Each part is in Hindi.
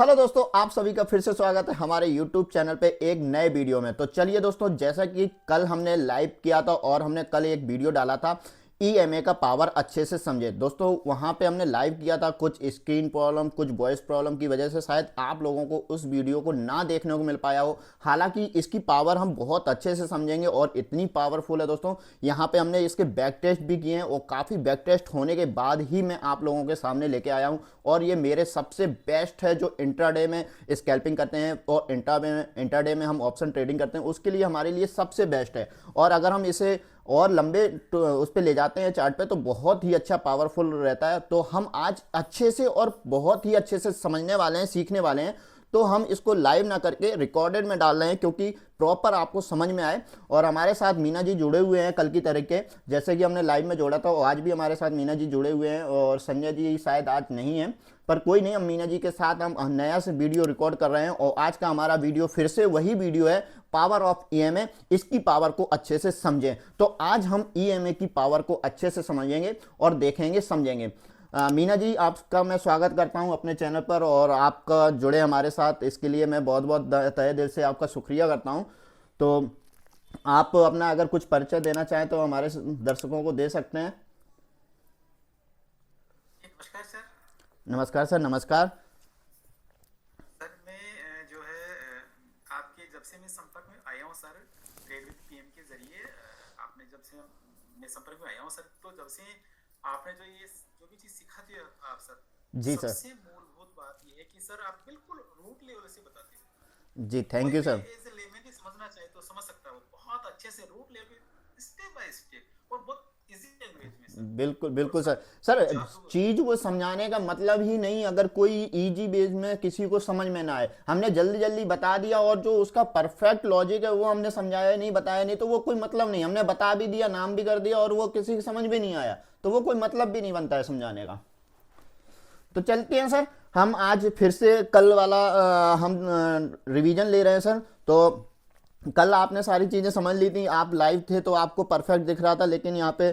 हेलो दोस्तों, आप सभी का फिर से स्वागत है हमारे YouTube चैनल पे एक नए वीडियो में। तो चलिए दोस्तों, जैसा कि कल हमने लाइव किया था और हमने कल एक वीडियो डाला था ईएमए का पावर अच्छे से समझे। दोस्तों वहाँ पे हमने लाइव किया था, कुछ स्क्रीन प्रॉब्लम कुछ वॉइस प्रॉब्लम की वजह से शायद आप लोगों को उस वीडियो को ना देखने को मिल पाया हो। हालांकि इसकी पावर हम बहुत अच्छे से समझेंगे और इतनी पावरफुल है दोस्तों। यहाँ पे हमने इसके बैक टेस्ट भी किए हैं और काफ़ी बैक टेस्ट होने के बाद ही मैं आप लोगों के सामने लेके आया हूँ। और ये मेरे सबसे बेस्ट है जो इंट्राडे में स्कैल्पिंग करते हैं और इंट्राडे में हम ऑप्शन ट्रेडिंग करते हैं, उसके लिए हमारे लिए सबसे बेस्ट है। और अगर हम इसे और लंबे उस पर ले जाते हैं चार्ट पे तो बहुत ही अच्छा पावरफुल रहता है। तो हम आज अच्छे से और बहुत ही अच्छे से समझने वाले हैं, सीखने वाले हैं। तो हम इसको लाइव ना करके रिकॉर्डेड में डाल रहे हैं क्योंकि प्रॉपर आपको समझ में आए। और हमारे साथ मीना जी जुड़े हुए हैं कल की तरीके, जैसे कि हमने लाइव में जोड़ा था और आज भी हमारे साथ मीना जी जुड़े हुए हैं। और संजय जी शायद आज नहीं है, पर कोई नहीं, हम मीना जी के साथ हम नया से वीडियो रिकॉर्ड कर रहे हैं। और आज का हमारा वीडियो फिर से वही वीडियो है, पावर ऑफ ईएमए। इसकी पावर को अच्छे से समझें। तो आज हम ईएमए की पावर को अच्छे से समझेंगे और देखेंगे, समझेंगे। मीना जी, आपका मैं स्वागत करता हूं अपने चैनल पर और आपका जुड़े हमारे साथ, इसके लिए मैं बहुत बहुत तहे दिल से आपका शुक्रिया करता हूं। तो आप अपना अगर कुछ परिचय देना चाहें तो हमारे दर्शकों को दे सकते हैं। नमस्कार सर। नमस्कार सर। नमस्कार सर मैं जो है आपके जब से मैं संपर्क में आया हूँ सर, ट्रेड विद पीएम के जरिए आपने जब से मैं संपर्क में आया हूँ सर, तो जब से आपने जो भी चीज़ सिखाते हो आप सर, जी सर। सबसे मूलभूत बात ये है कि सर आप बिल्कुल रूट लेवल से बताते हो। जी थैंक कोई यू भी सर। एज ए लेमैन ही समझना चाहे तो समझ सकता है, वो बहुत अच्छे से root level step by step और बहुत इजी लैंग्वेज में सर। बिल्कुल और बिल्कुल सर। सब सर जादू चीज को समझाने का मतलब ही नहीं, अगर कोई इजी बेस में किसी को समझ में ना आए, हमने जल्दी जल्दी बता दिया और जो उसका परफेक्ट लॉजिक है वो हमने समझाया नहीं, बताया नहीं, तो वो कोई मतलब नहीं। हमने बता भी दिया, नाम भी कर दिया और वो किसी की समझ भी नहीं आया तो वो कोई मतलब भी नहीं बनता है समझाने का। तो चलते हैं सर, हम आज फिर से कल वाला हम रिवीजन ले रहे हैं सर। तो कल आपने सारी चीज़ें समझ ली थी, आप लाइव थे तो आपको परफेक्ट दिख रहा था, लेकिन यहाँ पे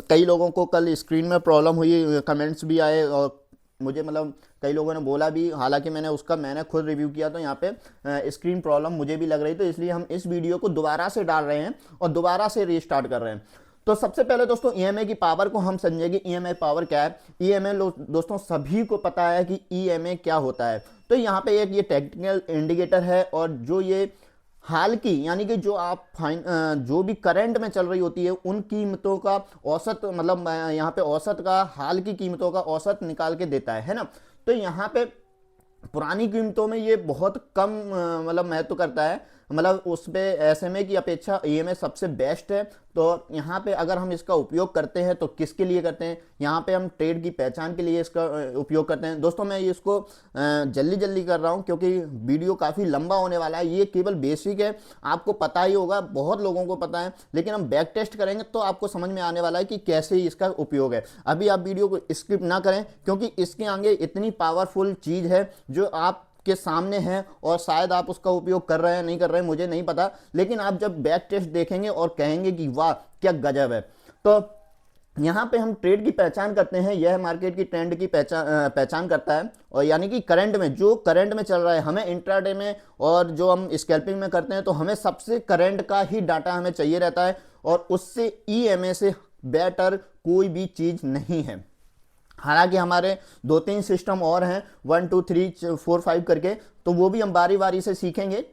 कई लोगों को कल स्क्रीन में प्रॉब्लम हुई, कमेंट्स भी आए और मुझे मतलब कई लोगों ने बोला भी। हालांकि मैंने खुद रिव्यू किया तो यहाँ पे स्क्रीन प्रॉब्लम मुझे भी लग रही, तो इसलिए हम इस वीडियो को दोबारा से डाल रहे हैं और दोबारा से रीस्टार्ट कर रहे हैं। तो सबसे पहले दोस्तों ईएमए की पावर को हम समझेंगे। ईएमए पावर क्या है? ईएमए दोस्तों सभी को पता है कि ईएमए क्या होता है। तो यहाँ पे एक ये टेक्निकल इंडिकेटर है और जो ये हाल की यानी कि जो आप जो भी करंट में चल रही होती है उन कीमतों का औसत, मतलब यहाँ पे औसत का, हाल की कीमतों का औसत निकाल के देता है ना। तो यहाँ पे पुरानी कीमतों में ये बहुत कम मतलब महत्व करता है, मतलब उस पे एसएमए की अपेक्षा ईएमए सबसे बेस्ट है। तो यहाँ पे अगर हम इसका उपयोग करते हैं तो किसके लिए करते हैं? यहाँ पे हम ट्रेड की पहचान के लिए इसका उपयोग करते हैं। दोस्तों मैं इसको जल्दी जल्दी कर रहा हूँ क्योंकि वीडियो काफ़ी लंबा होने वाला है। ये केवल बेसिक है, आपको पता ही होगा, बहुत लोगों को पता है, लेकिन हम बैक टेस्ट करेंगे तो आपको समझ में आने वाला है कि कैसे इसका उपयोग है। अभी आप वीडियो को स्किप ना करें क्योंकि इसके आगे इतनी पावरफुल चीज़ है जो आप के सामने है और शायद आप उसका उपयोग कर रहे हैं, नहीं कर रहे हैं, मुझे नहीं पता, लेकिन आप जब बैक टेस्ट देखेंगे और कहेंगे कि वाह क्या गजब है। तो यहाँ पे हम ट्रेड की पहचान करते हैं, यह मार्केट की ट्रेंड की पहचान करता है। और यानी कि करंट में, जो करंट में चल रहा है, हमें इंट्राडे में और जो हम स्कैल्पिंग में करते हैं तो हमें सबसे करंट का ही डाटा हमें चाहिए रहता है और उससे ईएमए से बेटर कोई भी चीज़ नहीं है। हालांकि हमारे 2-3 सिस्टम और हैं, 1 2 3 4 5 करके, तो वो भी हम बारी बारी से सीखेंगे।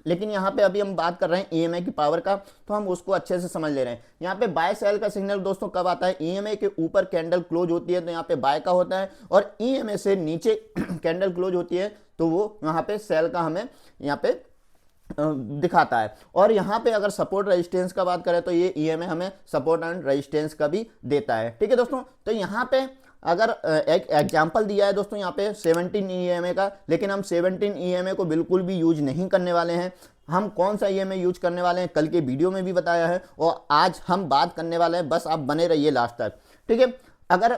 लेकिन यहाँ पे अभी हम बात कर रहे हैं ईएमए की पावर का, तो हम उसको अच्छे से समझ ले रहे हैं। यहाँ पे बाय सेल का सिग्नल दोस्तों कब आता है? ईएमए के ऊपर कैंडल क्लोज होती है तो यहाँ पे बाय का होता है, और ईएमए से नीचे कैंडल क्लोज होती है तो वो यहाँ पे सेल का हमें यहाँ पे दिखाता है। और यहाँ पे अगर सपोर्ट रेजिस्टेंस का बात करें तो ये ईएमए हमें सपोर्ट एंड रेजिस्टेंस का भी देता है। ठीक है दोस्तों, तो यहाँ पे अगर एक एग्जांपल दिया है दोस्तों यहाँ पे 17 ईएमए का, लेकिन हम 17 ईएमए को बिल्कुल भी यूज नहीं करने वाले हैं। हम कौन सा ईएमए यूज करने वाले हैं कल के वीडियो में भी बताया है और आज हम बात करने वाले हैं, बस आप बने रहिए लास्ट तक। ठीक है, अगर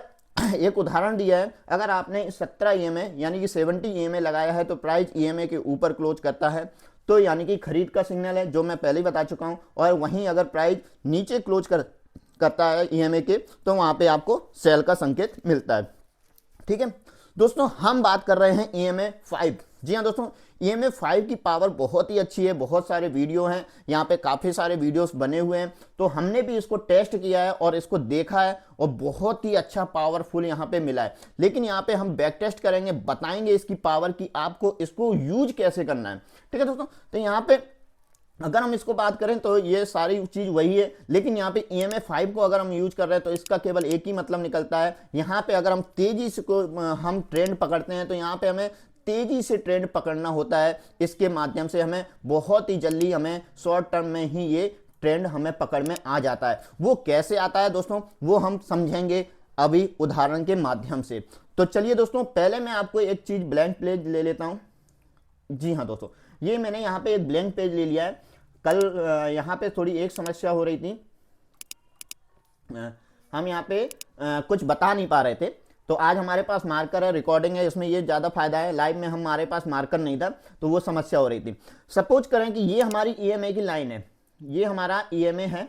एक उदाहरण दिया है, अगर आपने 17 ईएमए यानी कि 70 ईएमए लगाया है तो प्राइस ईएमए के ऊपर क्लोज करता है, तो यानी कि खरीद का सिग्नल है जो मैं पहले ही बता चुका हूं। और वहीं अगर प्राइस नीचे क्लोज करता है ईएमए के तो वहां पे आपको सेल का संकेत मिलता है। ठीक है, दोस्तों हम बात कर रहे हैं EMA 5। जी हाँ दोस्तों, EMA 5 की पावर बहुत ही अच्छी है, बहुत सारे वीडियो हैं यहाँ पे, काफ़ी सारे वीडियोस बने हुए हैं, तो हमने भी इसको टेस्ट किया है और इसको देखा है और बहुत ही अच्छा पावरफुल यहाँ पे मिला है। लेकिन यहाँ पे हम बैक टेस्ट करेंगे, बताएंगे इसकी पावर की आपको इसको यूज कैसे करना है। ठीक है दोस्तों, तो यहाँ पे अगर हम इसको बात करें तो ये सारी चीज़ वही है, लेकिन यहाँ पे EMA 5 को अगर हम यूज कर रहे हैं तो इसका केवल एक ही मतलब निकलता है। यहाँ पे अगर हम तेजी से को हम ट्रेंड पकड़ते हैं तो यहाँ पे हमें तेजी से ट्रेंड पकड़ना होता है, इसके माध्यम से हमें बहुत ही जल्दी हमें शॉर्ट टर्म में ही ये ट्रेंड हमें पकड़ में आ जाता है। वो कैसे आता है दोस्तों, वो हम समझेंगे अभी उदाहरण के माध्यम से। तो चलिए दोस्तों, पहले मैं आपको एक चीज़ ब्लैंक पेज ले लेता हूँ। जी हाँ दोस्तों, ये मैंने यहाँ पे एक ब्लैंक पेज ले लिया है। कल यहाँ पे थोड़ी एक समस्या हो रही थी, हम यहाँ पे कुछ बता नहीं पा रहे थे, तो आज हमारे पास मार्कर है, रिकॉर्डिंग है, इसमें ये ज़्यादा फायदा है। लाइव में हमारे पास मार्कर नहीं था तो वो समस्या हो रही थी। सपोज करें कि ये हमारी EMA की लाइन है, ये हमारा EMA है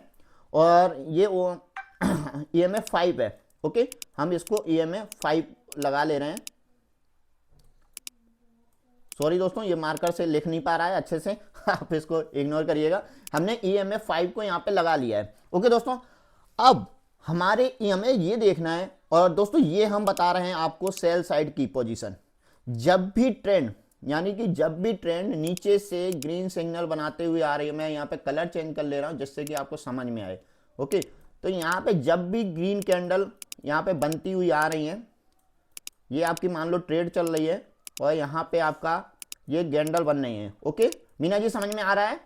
और ये वो EMA 5 है। ओके, हम इसको EMA 5 लगा ले रहे हैं। सॉरी दोस्तों, ये मार्कर से लिख नहीं पा रहा है अच्छे से आप इसको इग्नोर करिएगा। हमने EMA 5 को यहाँ पे लगा लिया है। ओके दोस्तों, अब हमारे हमें ये देखना है, और दोस्तों ये हम बता रहे हैं आपको सेल साइड की पोजीशन। जब भी ट्रेंड, यानी कि जब भी ट्रेंड नीचे से ग्रीन सिग्नल बनाते हुए आ रही है, मैं यहाँ पे कलर चेंज कर ले रहा हूँ जिससे कि आपको समझ में आए। ओके, तो यहाँ पे जब भी ग्रीन कैंडल यहाँ पे बनती हुई आ रही है, ये आपकी मान लो ट्रेड चल रही है और यहाँ पे आपका ये कैंडल बन रही है। ओके मीना जी, समझ में आ रहा है?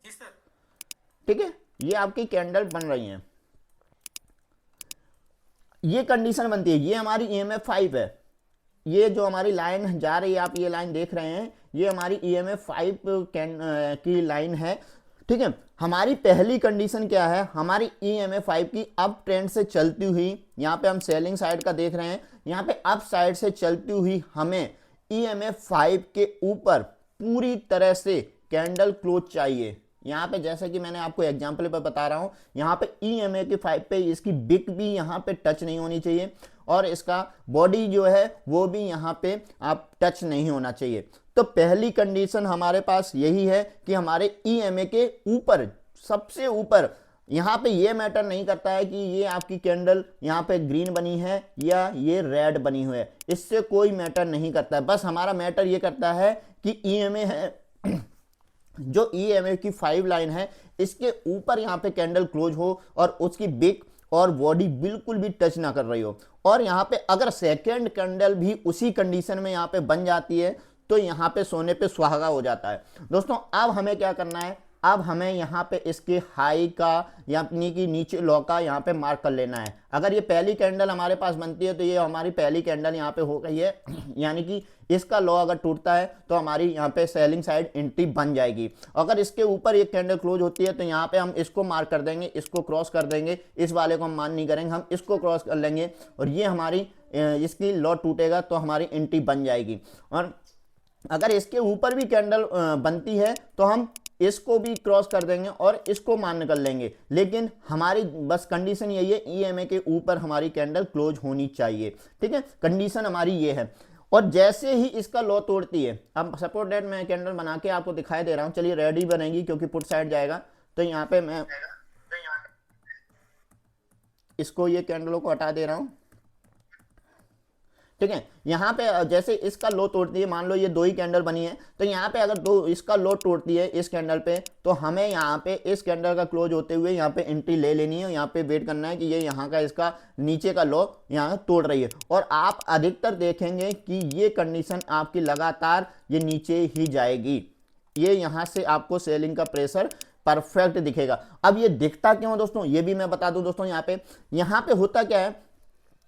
जी सर। ठीक है, ये आपकी कैंडल बन रही है, ये कंडीशन बनती है, ये हमारी EMA 5 है। ये जो हमारी लाइन जा रही है, आप ये लाइन देख रहे हैं, ये हमारी EMA 5 की लाइन है। ठीक है, हमारी पहली कंडीशन क्या है, हमारी EMA 5 की अप ट्रेंड से चलती हुई, यहाँ पे हम सेलिंग साइड का देख रहे हैं, यहाँ पे अप साइड से चलती हुई हमें EMA 5 के ऊपर पूरी तरह से कैंडल क्लोज चाहिए। यहाँ पे जैसे कि मैंने आपको एग्जांपल पे बता रहा हूँ, यहाँ पे EMA के 5 पे इसकी बिक भी यहाँ पे टच नहीं होनी चाहिए और इसका बॉडी जो है वो भी यहाँ पे आप टच नहीं होना चाहिए। तो पहली कंडीशन हमारे पास यही है कि हमारे EMA के ऊपर, सबसे ऊपर, यहाँ पे ये मैटर नहीं करता है कि ये आपकी कैंडल यहाँ पे ग्रीन बनी है या ये रेड बनी हुई है, इससे कोई मैटर नहीं करता है। बस हमारा मैटर ये करता है कि EMA है जो EMA की 5 लाइन है, इसके ऊपर यहाँ पे कैंडल क्लोज हो और उसकी बिक और बॉडी बिल्कुल भी टच ना कर रही हो। और यहाँ पे अगर सेकेंड कैंडल भी उसी कंडीशन में यहाँ पे बन जाती है तो यहाँ पे सोने पे सुहागा हो जाता है। दोस्तों अब हमें क्या करना है, अब हमें यहाँ पे इसके हाई का यानी कि नीचे लो का यहाँ पे मार्क कर लेना है। अगर ये पहली कैंडल हमारे पास बनती है तो ये हमारी पहली कैंडल यहाँ पे हो गई है, यानी कि इसका लो अगर टूटता है तो हमारी यहाँ पे सेलिंग साइड एंट्री बन जाएगी। अगर इसके ऊपर एक कैंडल क्लोज होती है तो यहाँ पे हम इसको मार्क कर देंगे, इसको क्रॉस कर देंगे, इस वाले को हम मान नहीं करेंगे, हम इसको क्रॉस कर लेंगे और ये हमारी इसकी लो टूटेगा तो हमारी एंट्री बन जाएगी। और अगर इसके ऊपर भी कैंडल बनती है तो हम इसको भी क्रॉस कर देंगे और इसको मान कर लेंगे। लेकिन हमारी बस कंडीशन यही है, EMA के ऊपर हमारी कैंडल क्लोज होनी चाहिए। ठीक है, कंडीशन हमारी ये है। और जैसे ही इसका लो तोड़ती है, अब सपोज दैट मैं कैंडल बना के आपको दिखाई दे रहा हूं, चलिए रेडी बनेगी क्योंकि पुट साइड जाएगा, तो यहाँ पे मैं इसको ये कैंडलों को हटा दे रहा हूं। ठीक है, यहाँ पे जैसे इसका लो तोड़ती है, मान लो ये दो ही कैंडल बनी है, तो यहाँ पे अगर दो इसका लो तोड़ती है इस कैंडल पे, तो हमें यहाँ पे इस कैंडल का क्लोज होते हुए यहाँ पे एंट्री ले लेनी है। यहाँ पे वेट करना है कि ये यहाँ का इसका नीचे का लो यहाँ तोड़ रही है, और आप अधिकतर देखेंगे कि ये कंडीशन आपकी लगातार ये नीचे ही जाएगी। ये यहाँ से आपको सेलिंग का प्रेशर परफेक्ट दिखेगा। अब ये दिखता क्यों दोस्तों, ये भी मैं बता दूं दोस्तों। यहाँ पे होता क्या है,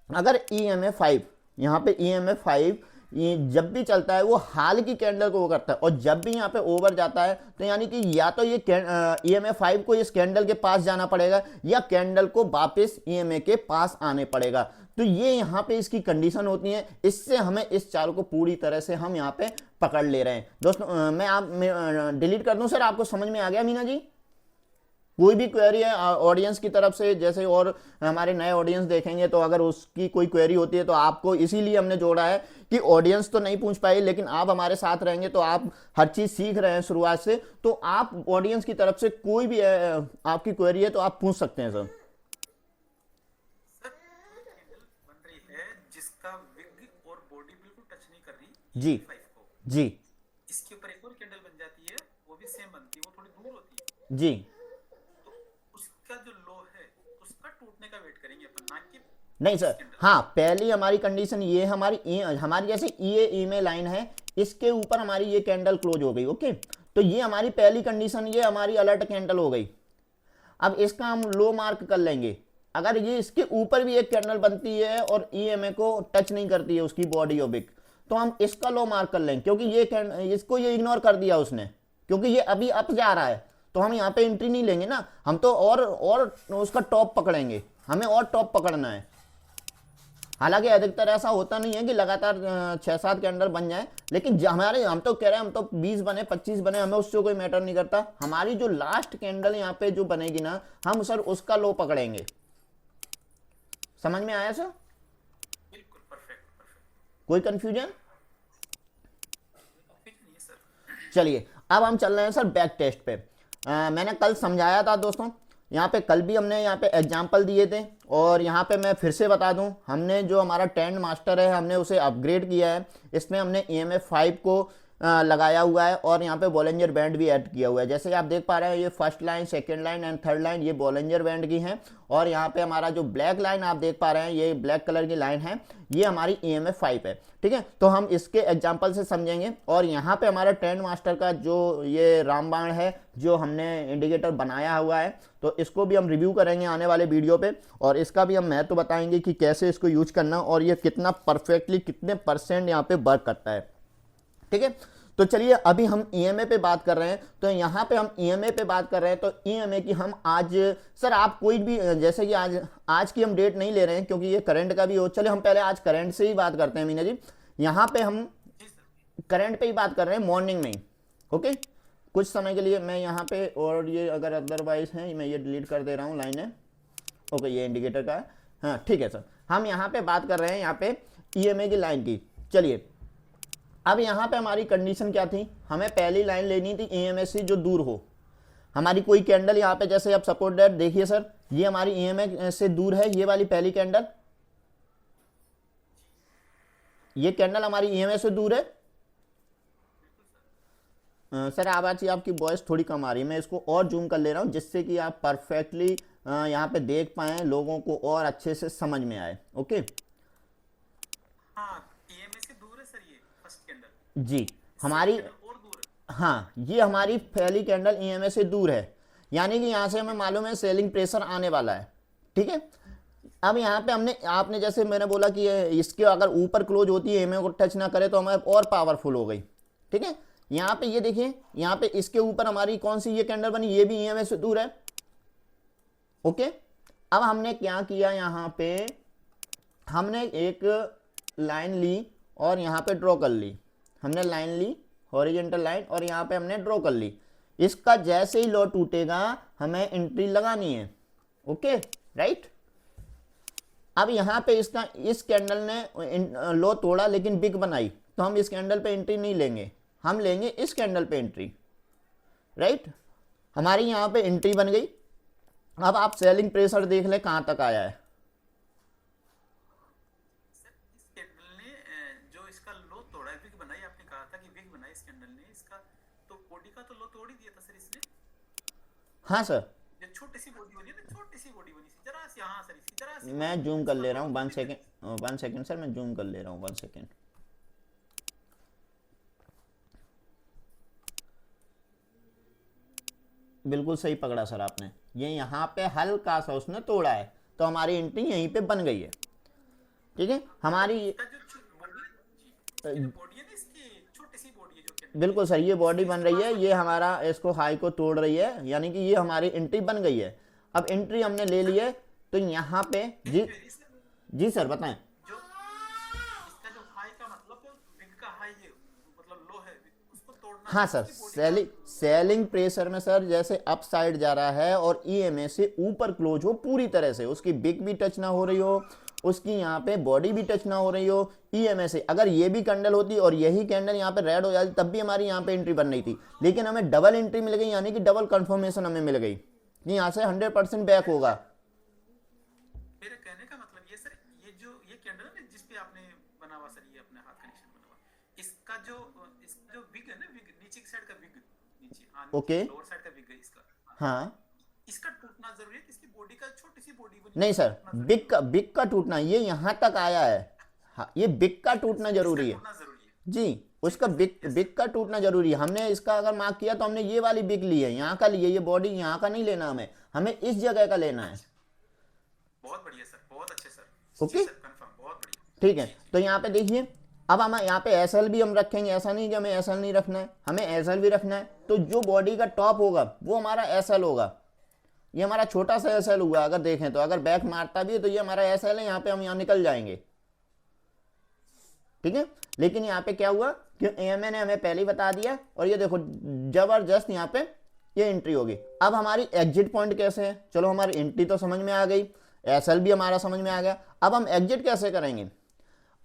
अगर EMA 5, यहाँ पे EMA 5 ये जब भी चलता है वो हाल की कैंडल को वो करता है, और जब भी यहाँ पे ओवर जाता है तो यानी कि या तो ये EMA 5 को इस कैंडल के पास जाना पड़ेगा या कैंडल को वापस EMA के पास आने पड़ेगा। तो ये यहाँ पे इसकी कंडीशन होती है, इससे हमें इस चाल को पूरी तरह से हम यहाँ पे पकड़ ले रहे हैं। दोस्तों मैं डिलीट कर दूं सर, आपको समझ में आ गया मीना जी? कोई भी क्वेरी है ऑडियंस की तरफ से, जैसे और हमारे नए ऑडियंस देखेंगे तो अगर उसकी कोई क्वेरी होती है तो आपको इसीलिए हमने जोड़ा है कि ऑडियंस तो नहीं पूछ पाई, लेकिन आप हमारे साथ रहेंगे तो आप हर चीज़ सीख रहे हैं शुरुआत से, तो आप ऑडियंस की तरफ से कोई भी आपकी क्वेरी है तो आप पूछ सकते हैं सर। सर कैंडल बन रही है जिसका विग और बॉडी बिल्कुल टच नहीं कर रही जी फाइव को, जी इसके ऊपर एक और कैंडल बन जाती है, वो भी सेम बनती है, वो थोड़ी दूर होती है, जी। तो उसका जो लो है उसका टूटने का वेट करेंगे अपन, ना कि नहीं इस सर, कैंडल। हाँ पहली हमारी कंडीशन ये हमारी हमारी जैसे ई में लाइन है, इसके ऊपर हमारी ये कैंडल क्लोज हो गई, ओके, तो ये हमारी पहली कंडीशन, ये हमारी अलर्ट कैंडल हो गई। अब इसका हम लो मार्क कर लेंगे, अगर ये इसके ऊपर भी एक कैंडल बनती है और ईएमए को टच नहीं करती है उसकी बॉडी और विक, तो हम इसका लो मार्क कर लेंगे, क्योंकि ये इसको ये इग्नोर कर दिया उसने, क्योंकि ये अभी अप जा रहा है, तो हम यहाँ पे एंट्री नहीं लेंगे ना, हम तो और उसका टॉप पकड़ेंगे, हमें और टॉप पकड़ना है। हालांकि अधिकतर ऐसा होता नहीं है कि लगातार 6-7 कैंडल बन जाए, लेकिन हमारे हम तो कह रहे हैं, हम तो 20 बने 25 बने, हमें उससे कोई मैटर नहीं करता, हमारी जो लास्ट कैंडल यहाँ पे जो बनेगी ना, हम सर उसका लो पकड़ेंगे। समझ में आया सर? बिल्कुल परफेक्ट परफेक्ट, कोई कंफ्यूजन? कुछ नहीं है सर। चलिए अब हम चल रहे हैं सर बैक टेस्ट पे। मैंने कल समझाया था दोस्तों, यहाँ पे कल भी हमने यहाँ पे एग्जाम्पल दिए थे, और यहाँ पे मैं फिर से बता दूँ, हमने जो हमारा ट्रेंड मास्टर है हमने उसे अपग्रेड किया है, इसमें हमने EMF 5 को लगाया हुआ है, और यहाँ पे बॉलिंजर बैंड भी ऐड किया हुआ है। जैसे आप देख पा रहे हैं, ये first line, second line and third line ये बॉलिंजर बैंड की हैं, और यहाँ पे हमारा जो ब्लैक लाइन आप देख पा रहे हैं, ये ब्लैक कलर की लाइन है, ये हमारी EMF 5 है, ठीक है। तो हम इसके एग्जाम्पल से समझेंगे, और यहाँ पे हमारा ट्रेंड मास्टर का जो ये रामबाण है जो हमने इंडिकेटर बनाया हुआ है, तो इसको भी हम रिव्यू करेंगे आने वाले वीडियो पे, और इसका भी हम महत्व बताएंगे कि कैसे इसको यूज करना, और ये कितना परफेक्टली कितने % यहाँ पे वर्क करता है, ठीक है। तो चलिए अभी हम EMA पे बात कर रहे हैं, तो यहाँ पे हम EMA पे बात कर रहे हैं, तो EMA की हम आज सर आप कोई भी, जैसे कि आज की हम डेट नहीं ले रहे हैं क्योंकि ये करंट का भी हो, चलिए हम पहले आज करंट से ही बात करते हैं मीना जी। यहाँ पे हम करंट पे ही बात कर रहे हैं मॉर्निंग में ही, ओके। कुछ समय के लिए मैं यहाँ पे, और ये अगर अदरवाइज है मैं ये डिलीट कर दे रहा हूँ लाइन है, ओके, ये इंडिकेटर का है, हाँ ठीक है सर। हम यहाँ पे बात कर रहे हैं यहाँ पे EMA की लाइन की। चलिए अब यहाँ पे हमारी कंडीशन क्या थी, हमें पहली लाइन लेनी थी EMA से जो दूर हो, हमारी कोई कैंडल यहाँ पे, जैसे आप सपोर्ट दैट देखिए सर, ये हमारी EMA से दूर है, ये वाली पहली कैंडल, ये कैंडल हमारी EMA से दूर है। सर आवाज़ आपकी वॉइस थोड़ी कम आ रही है, मैं इसको और जूम कर ले रहा हूँ जिससे कि आप परफेक्टली यहाँ पे देख पाएँ, लोगों को और अच्छे से समझ में आए, ओके। हाँ EMA से दूर है सर, ये फर्स्ट कैंडल जी हमारी, और दूर है। हाँ ये हमारी पहली कैंडल EMA से दूर है, यानी कि यहाँ से हमें मालूम है सेलिंग प्रेशर आने वाला है, ठीक है। अब यहाँ पे हमने, आपने जैसे मैंने बोला कि इसके अगर ऊपर क्लोज होती है EMA को टच ना करे तो हमें और पावरफुल हो गई, ठीक है। यहाँ पे ये देखिए, यहाँ पे इसके ऊपर हमारी कौन सी ये कैंडल बनी, ये भी EMA से दूर है, ओके। अब हमने क्या किया, यहाँ पे हमने एक लाइन ली और यहाँ पे ड्रॉ कर ली, हमने लाइन ली हॉरिजेंटल लाइन, और यहाँ पे हमने ड्रॉ कर ली, इसका जैसे ही लो टूटेगा हमें एंट्री लगानी है, ओके राइट। अब यहाँ पे इसका, इस कैंडल ने लो तोड़ा लेकिन बिग बनाई, तो हम इस कैंडल पे एंट्री नहीं लेंगे, हम लेंगे इस कैंडल पे एंट्री, राइट। हमारी यहाँ पे एंट्री बन गई। अब आप सेलिंग प्रेशर देख ले कहाँ तक आया है, सर इस कैंडल ने जो इसका लो तोड़ा है, विग बनाई, आपने कहा था कि विग बनाई इस कैंडल ने, इसका तो बॉडी का तो लो तोड़ ही दिया था सर इसने। हाँ सर। जो छोटी सी बॉडी बनी है ना, छोटी सी बॉडी बनी थी जरा सी, हाँ सर इसकी जरा सी मैं जूम कर ले रहा हूँ, 1 सेकेंड सर, मैं जूम कर ले रहा हूँ 1 सेकेंड। बिल्कुल सही पकड़ा सर आपने, ये यहाँ पे हल्का सा उसने तोड़ा है, तो हमारी एंट्री यहीं पे बन गई है, ठीक है। हमारी इसका जो बॉडी है ना, इसकी छोटी सी बॉडी है जो कैंडल, बिल्कुल सर, ये बॉडी बन रही है, ये हमारा इसको हाई को तोड़ रही है, यानी कि ये हमारी एंट्री बन गई है। अब एंट्री हमने ले ली है, तो यहाँ पे जी सर बताएं। जो इसका जो हाई का मतलब विग का हाई है, मतलब लो है, उसको तोड़ना हाँ सर, सेलिंग प्रेशर में सर जैसे अप साइड जा रहा है और ईएमए से ऊपर क्लोज हो पूरी तरह से, उसकी बिग भी टच ना हो रही हो, उसकी यहाँ पे बॉडी भी टच ना हो रही हो ईएमए से। अगर ये भी कैंडल होती और यही कैंडल यहाँ पे रेड हो जाती तब भी हमारी यहाँ पे एंट्री बन रही थी, लेकिन हमें डबल एंट्री मिल गई, यानी कि डबल कंफर्मेशन हमें मिल गई कि यहाँ से 100% बैक होगा। मेरे कहने का मतलब ये सर, ये कैंडल है ना जिसपे आपने बना हुआ सर, ये अपने हाथ का निशान बना हुआ, इसका जो विग है ना, विग नीचे की साइड का विग, नीचे हाँ ओके, लोअर साइड का विग है इसका, हाँ इसका टूटना जरूरी है कि इसकी बॉडी का छोटी सी बॉडी बनी नहीं है, सर, टूटना जरूरी बिग का टूटना, ये यहाँ तक आया है, हाँ ये बिग का टूटना है, इसका जरूरी है टूटना जरूरी है। जी, उसका बिग का टूटना जरूरी है। हमने इसका अगर मार्क किया तो हमने ये वाली बिग ली है, यहाँ का लिए, ये बॉडी यहाँ का नहीं लेना, हमें हमें इस जगह का लेना है। बहुत बढ़िया सर, बहुत अच्छे सर, ओके जी सर, कंफर्म, बहुत बढ़िया। ठीक है, तो यहाँ पे देखिए, अब हम यहाँ पे एसएल भी हम रखेंगे, ऐसा नहीं कि हमें एसएल नहीं रखना है, हमें एसएल भी रखना है। तो जो बॉडी का टॉप होगा वो हमारा एसएल होगा, ये हमारा छोटा सा एसएल हुआ अगर देखें तो, अगर बैक मारता भी है तो ये हमारा एसएल है, यहाँ पे हम यहाँ निकल जाएंगे, ठीक है। लेकिन यहाँ पे क्या हुआ कि एएमए ने हमें पहले ही बता दिया, और ये देखो जबरदस्त यहाँ पे ये एंट्री होगी। अब हमारी एग्जिट पॉइंट कैसे है, चलो हमारी एंट्री तो समझ में आ गई, एसएल भी हमारा समझ में आ गया, अब हम एग्जिट कैसे करेंगे।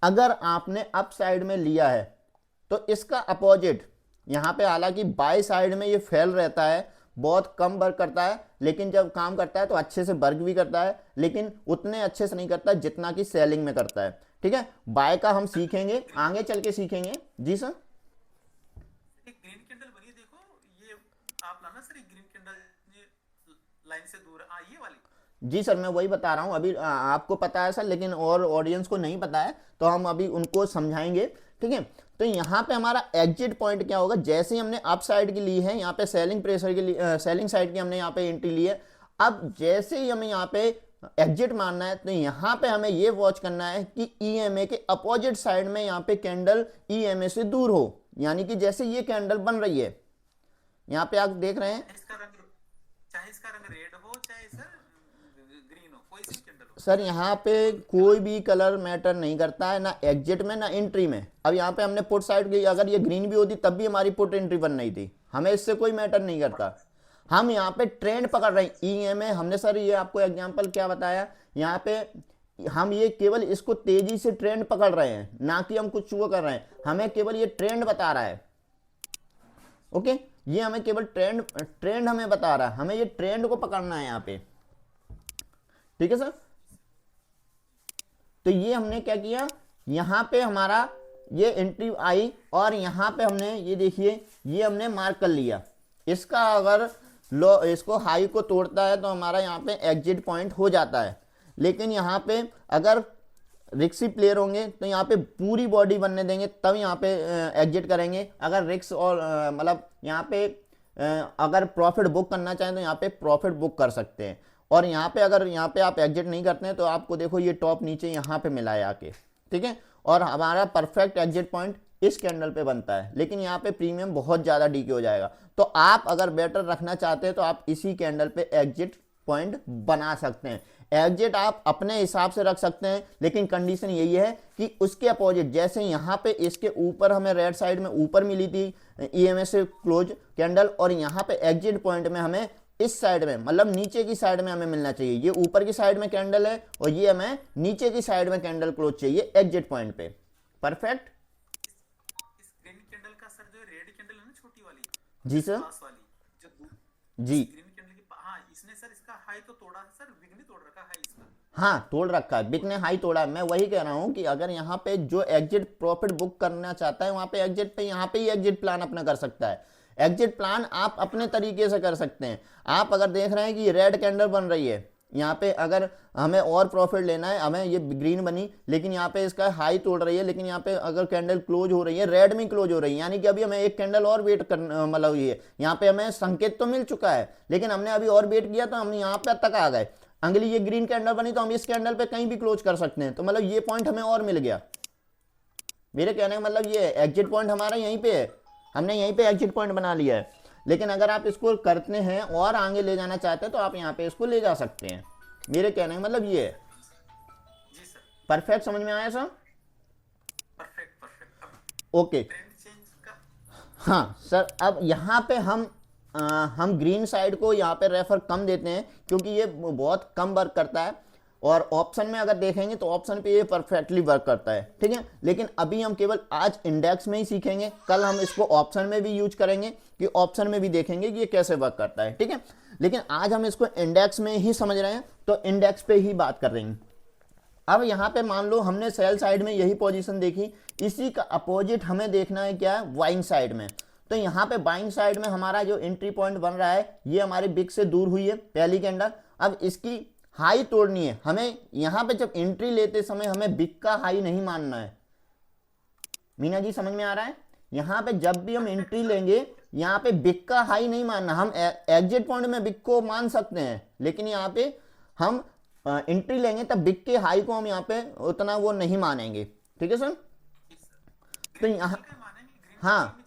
अगर आपने अप साइड में लिया है तो इसका अपोजिट यहाँ पे, हालांकि बाई साइड में ये फेल रहता है, बहुत कम वर्क करता है, लेकिन जब काम करता है तो अच्छे से वर्क भी करता है, लेकिन उतने अच्छे से नहीं करता जितना कि सेलिंग में करता है, ठीक है। बाय का हम सीखेंगे, आगे चल के सीखेंगे। जी सर, एक ग्रीन कैंडल बनी है, देखो ये आप लाना सर, एक ग्रीन कैंडल ये लाइन से दूर है, ये वाली। जी सर मैं वही बता रहा हूँ अभी, आपको पता है सर लेकिन और ऑडियंस को नहीं पता है, तो हम अभी उनको समझाएंगे, ठीक है। तो यहाँ पे हमारा एग्जिट पॉइंट क्या होगा, जैसे ही हमने अप साइड की ली है, यहाँ पे सेलिंग प्रेशर की सेलिंग साइड की हमने यहाँ पे एंट्री ली है, अब जैसे ही हमें यहाँ पे एग्जिट मारना है तो यहाँ पे हमें ये वॉच करना है कि ईएमए के अपोजिट साइड में यहाँ पे कैंडल ईएमए से दूर हो, यानी कि जैसे ये कैंडल बन रही है, यहाँ पे आप देख रहे हैं, चाहे इसका रंग रेड हो, चाहे सर ग्रीन हो, कोई सी कैंडल हो सर यहाँ पे कोई भी कलर मैटर नहीं करता है, ना एग्जिट में ना एंट्री में। अब यहाँ पे हमने पुट साइड की, अगर ये ग्रीन भी होती तब भी हमारी पुट एंट्री बन रही थी, हमें इससे कोई मैटर नहीं करता। हम यहाँ पे ट्रेंड पकड़ रहे हैं ईएमए, हमने सर ये आपको एग्जांपल क्या बताया, यहाँ पे हम ये केवल इसको तेजी से ट्रेंड पकड़ रहे हैं, ना कि हम कुछ वो कर रहे हैं, हमें केवल ये ट्रेंड बता रहा है। ओके, ये हमें केवल ट्रेंड हमें बता रहा है, हमें ये ट्रेंड को पकड़ना है यहाँ पे, ठीक है सर। तो ये हमने क्या किया, यहाँ पे हमारा ये एंट्री आई और यहाँ पे हमने ये देखिए ये हमने मार्क कर लिया, इसका अगर लो इसको हाई को तोड़ता है तो हमारा यहाँ पे एग्जिट पॉइंट हो जाता है। लेकिन यहाँ पे अगर रिक्सी प्लेयर होंगे तो यहाँ पे पूरी बॉडी बनने देंगे तब यहाँ पे एग्जिट करेंगे। अगर रिक्स और मतलब यहाँ पे अगर प्रॉफिट बुक करना चाहें तो यहाँ पे प्रॉफिट बुक कर सकते हैं। और यहाँ पे अगर यहाँ पे आप एग्जिट नहीं करते हैं तो आपको देखो ये टॉप नीचे यहाँ पे मिला है आके, ठीक है। और हमारा परफेक्ट एग्जिट पॉइंट इस कैंडल पे बनता है, लेकिन यहाँ पे प्रीमियम बहुत ज़्यादा डीके हो जाएगा। तो आप अगर बेटर रखना चाहते हैं तो आप इसी कैंडल पे एग्जिट पॉइंट बना सकते हैं। एग्जिट आप अपने हिसाब से रख सकते हैं, लेकिन कंडीशन यही है कि उसके अपोजिट, जैसे यहाँ पे इसके ऊपर हमें रेड साइड में ऊपर मिली थी ईएमएस से क्लोज कैंडल, और यहाँ पे एग्जिट पॉइंट में हमें इस साइड में मतलब नीचे की साइड में हमें मिलना चाहिए। ये ऊपर की साइड में कैंडल है और ये हमें नीचे की साइड में कैंडल क्लोज चाहिए एग्जिट पॉइंट पे। परफेक्ट। इस ग्रीन कैंडल का सर जो रेड कैंडल है ना छोटी वाली, जी सर, पास वाली जो जी ग्रीन कैंडल की, हाँ इसने सर इसका हाई तो तोड़ा है सर, विग नहीं तोड़ रखा हाई इसका। हाँ तोड़ रखा है, बिग ने हाई तोड़ा है। मैं वही कह रहा हूँ कि अगर यहाँ पे जो एग्जिट प्रॉफिट बुक करना चाहता है वहाँ पे एग्जिट पे यहाँ पे ही एग्जिट प्लान अपना कर सकता है। एग्जिट प्लान आप अपने तरीके से कर सकते हैं। आप अगर देख रहे हैं कि रेड कैंडल बन रही है, यहाँ पे अगर हमें और प्रॉफिट लेना है, हमें ये ग्रीन बनी लेकिन यहाँ पे इसका हाई तोड़ रही है, लेकिन यहाँ पे अगर कैंडल क्लोज हो रही है रेड में क्लोज हो रही है, यानी कि अभी हमें एक कैंडल और वेट करना, मतलब ये यहाँ पे हमें संकेत तो मिल चुका है लेकिन हमने अभी और वेट किया तो हम यहाँ पे तक आ गए। अगली ये ग्रीन कैंडल बनी तो हम इस कैंडल पे कहीं भी क्लोज कर सकते हैं, तो मतलब ये पॉइंट हमें और मिल गया। मेरे कहने का मतलब ये एग्जिट पॉइंट हमारा यहीं पे है, हमने यहीं पे एग्जिट पॉइंट बना लिया है। लेकिन अगर आप इसको करते हैं और आगे ले जाना चाहते हैं तो आप यहाँ पे इसको ले जा सकते हैं। मेरे कहने का मतलब ये है। जी सर, परफेक्ट समझ में आया सर? Perfect perfect. अब ओके, ट्रेंड चेंज का हाँ सर, अब यहाँ पे हम ग्रीन साइड को यहाँ पे रेफर कम देते हैं क्योंकि ये बहुत कम वर्क करता है, और ऑप्शन में अगर देखेंगे तो ऑप्शन पे ये परफेक्टली वर्क करता है, ठीक है। लेकिन अभी हम केवल आज इंडेक्स में ही सीखेंगे, कल हम इसको ऑप्शन में भी यूज करेंगे कि ऑप्शन में भी देखेंगे कि ये कैसे वर्क करता है, ठीक है। लेकिन आज हम इसको इंडेक्स में ही समझ रहे हैं, तो इंडेक्स पे ही बात कर रहे हैं। अब यहाँ पे मान लो हमने सेल साइड में यही पोजीशन देखी, इसी का अपोजिट हमें देखना है क्या है, बाइंग साइड में। तो यहाँ पे बाइंग साइड में हमारा जो एंट्री पॉइंट बन रहा है ये हमारी बिग से दूर हुई है पहली कैंडल। अब इसकी हाई तोड़नी है हमें, यहाँ पे जब एंट्री लेते समय हमें बिग का हाई नहीं मानना है। मीना जी समझ में आ रहा है? यहाँ पे जब भी हम एंट्री लेंगे यहाँ पे बिग का हाई नहीं मानना, हम एग्जिट पॉइंट में बिग को मान सकते हैं, लेकिन यहाँ पे हम एंट्री लेंगे तब बिग के हाई को हम यहाँ पे उतना वो नहीं मानेंगे, ठीक है सर। तो यहाँ हाँ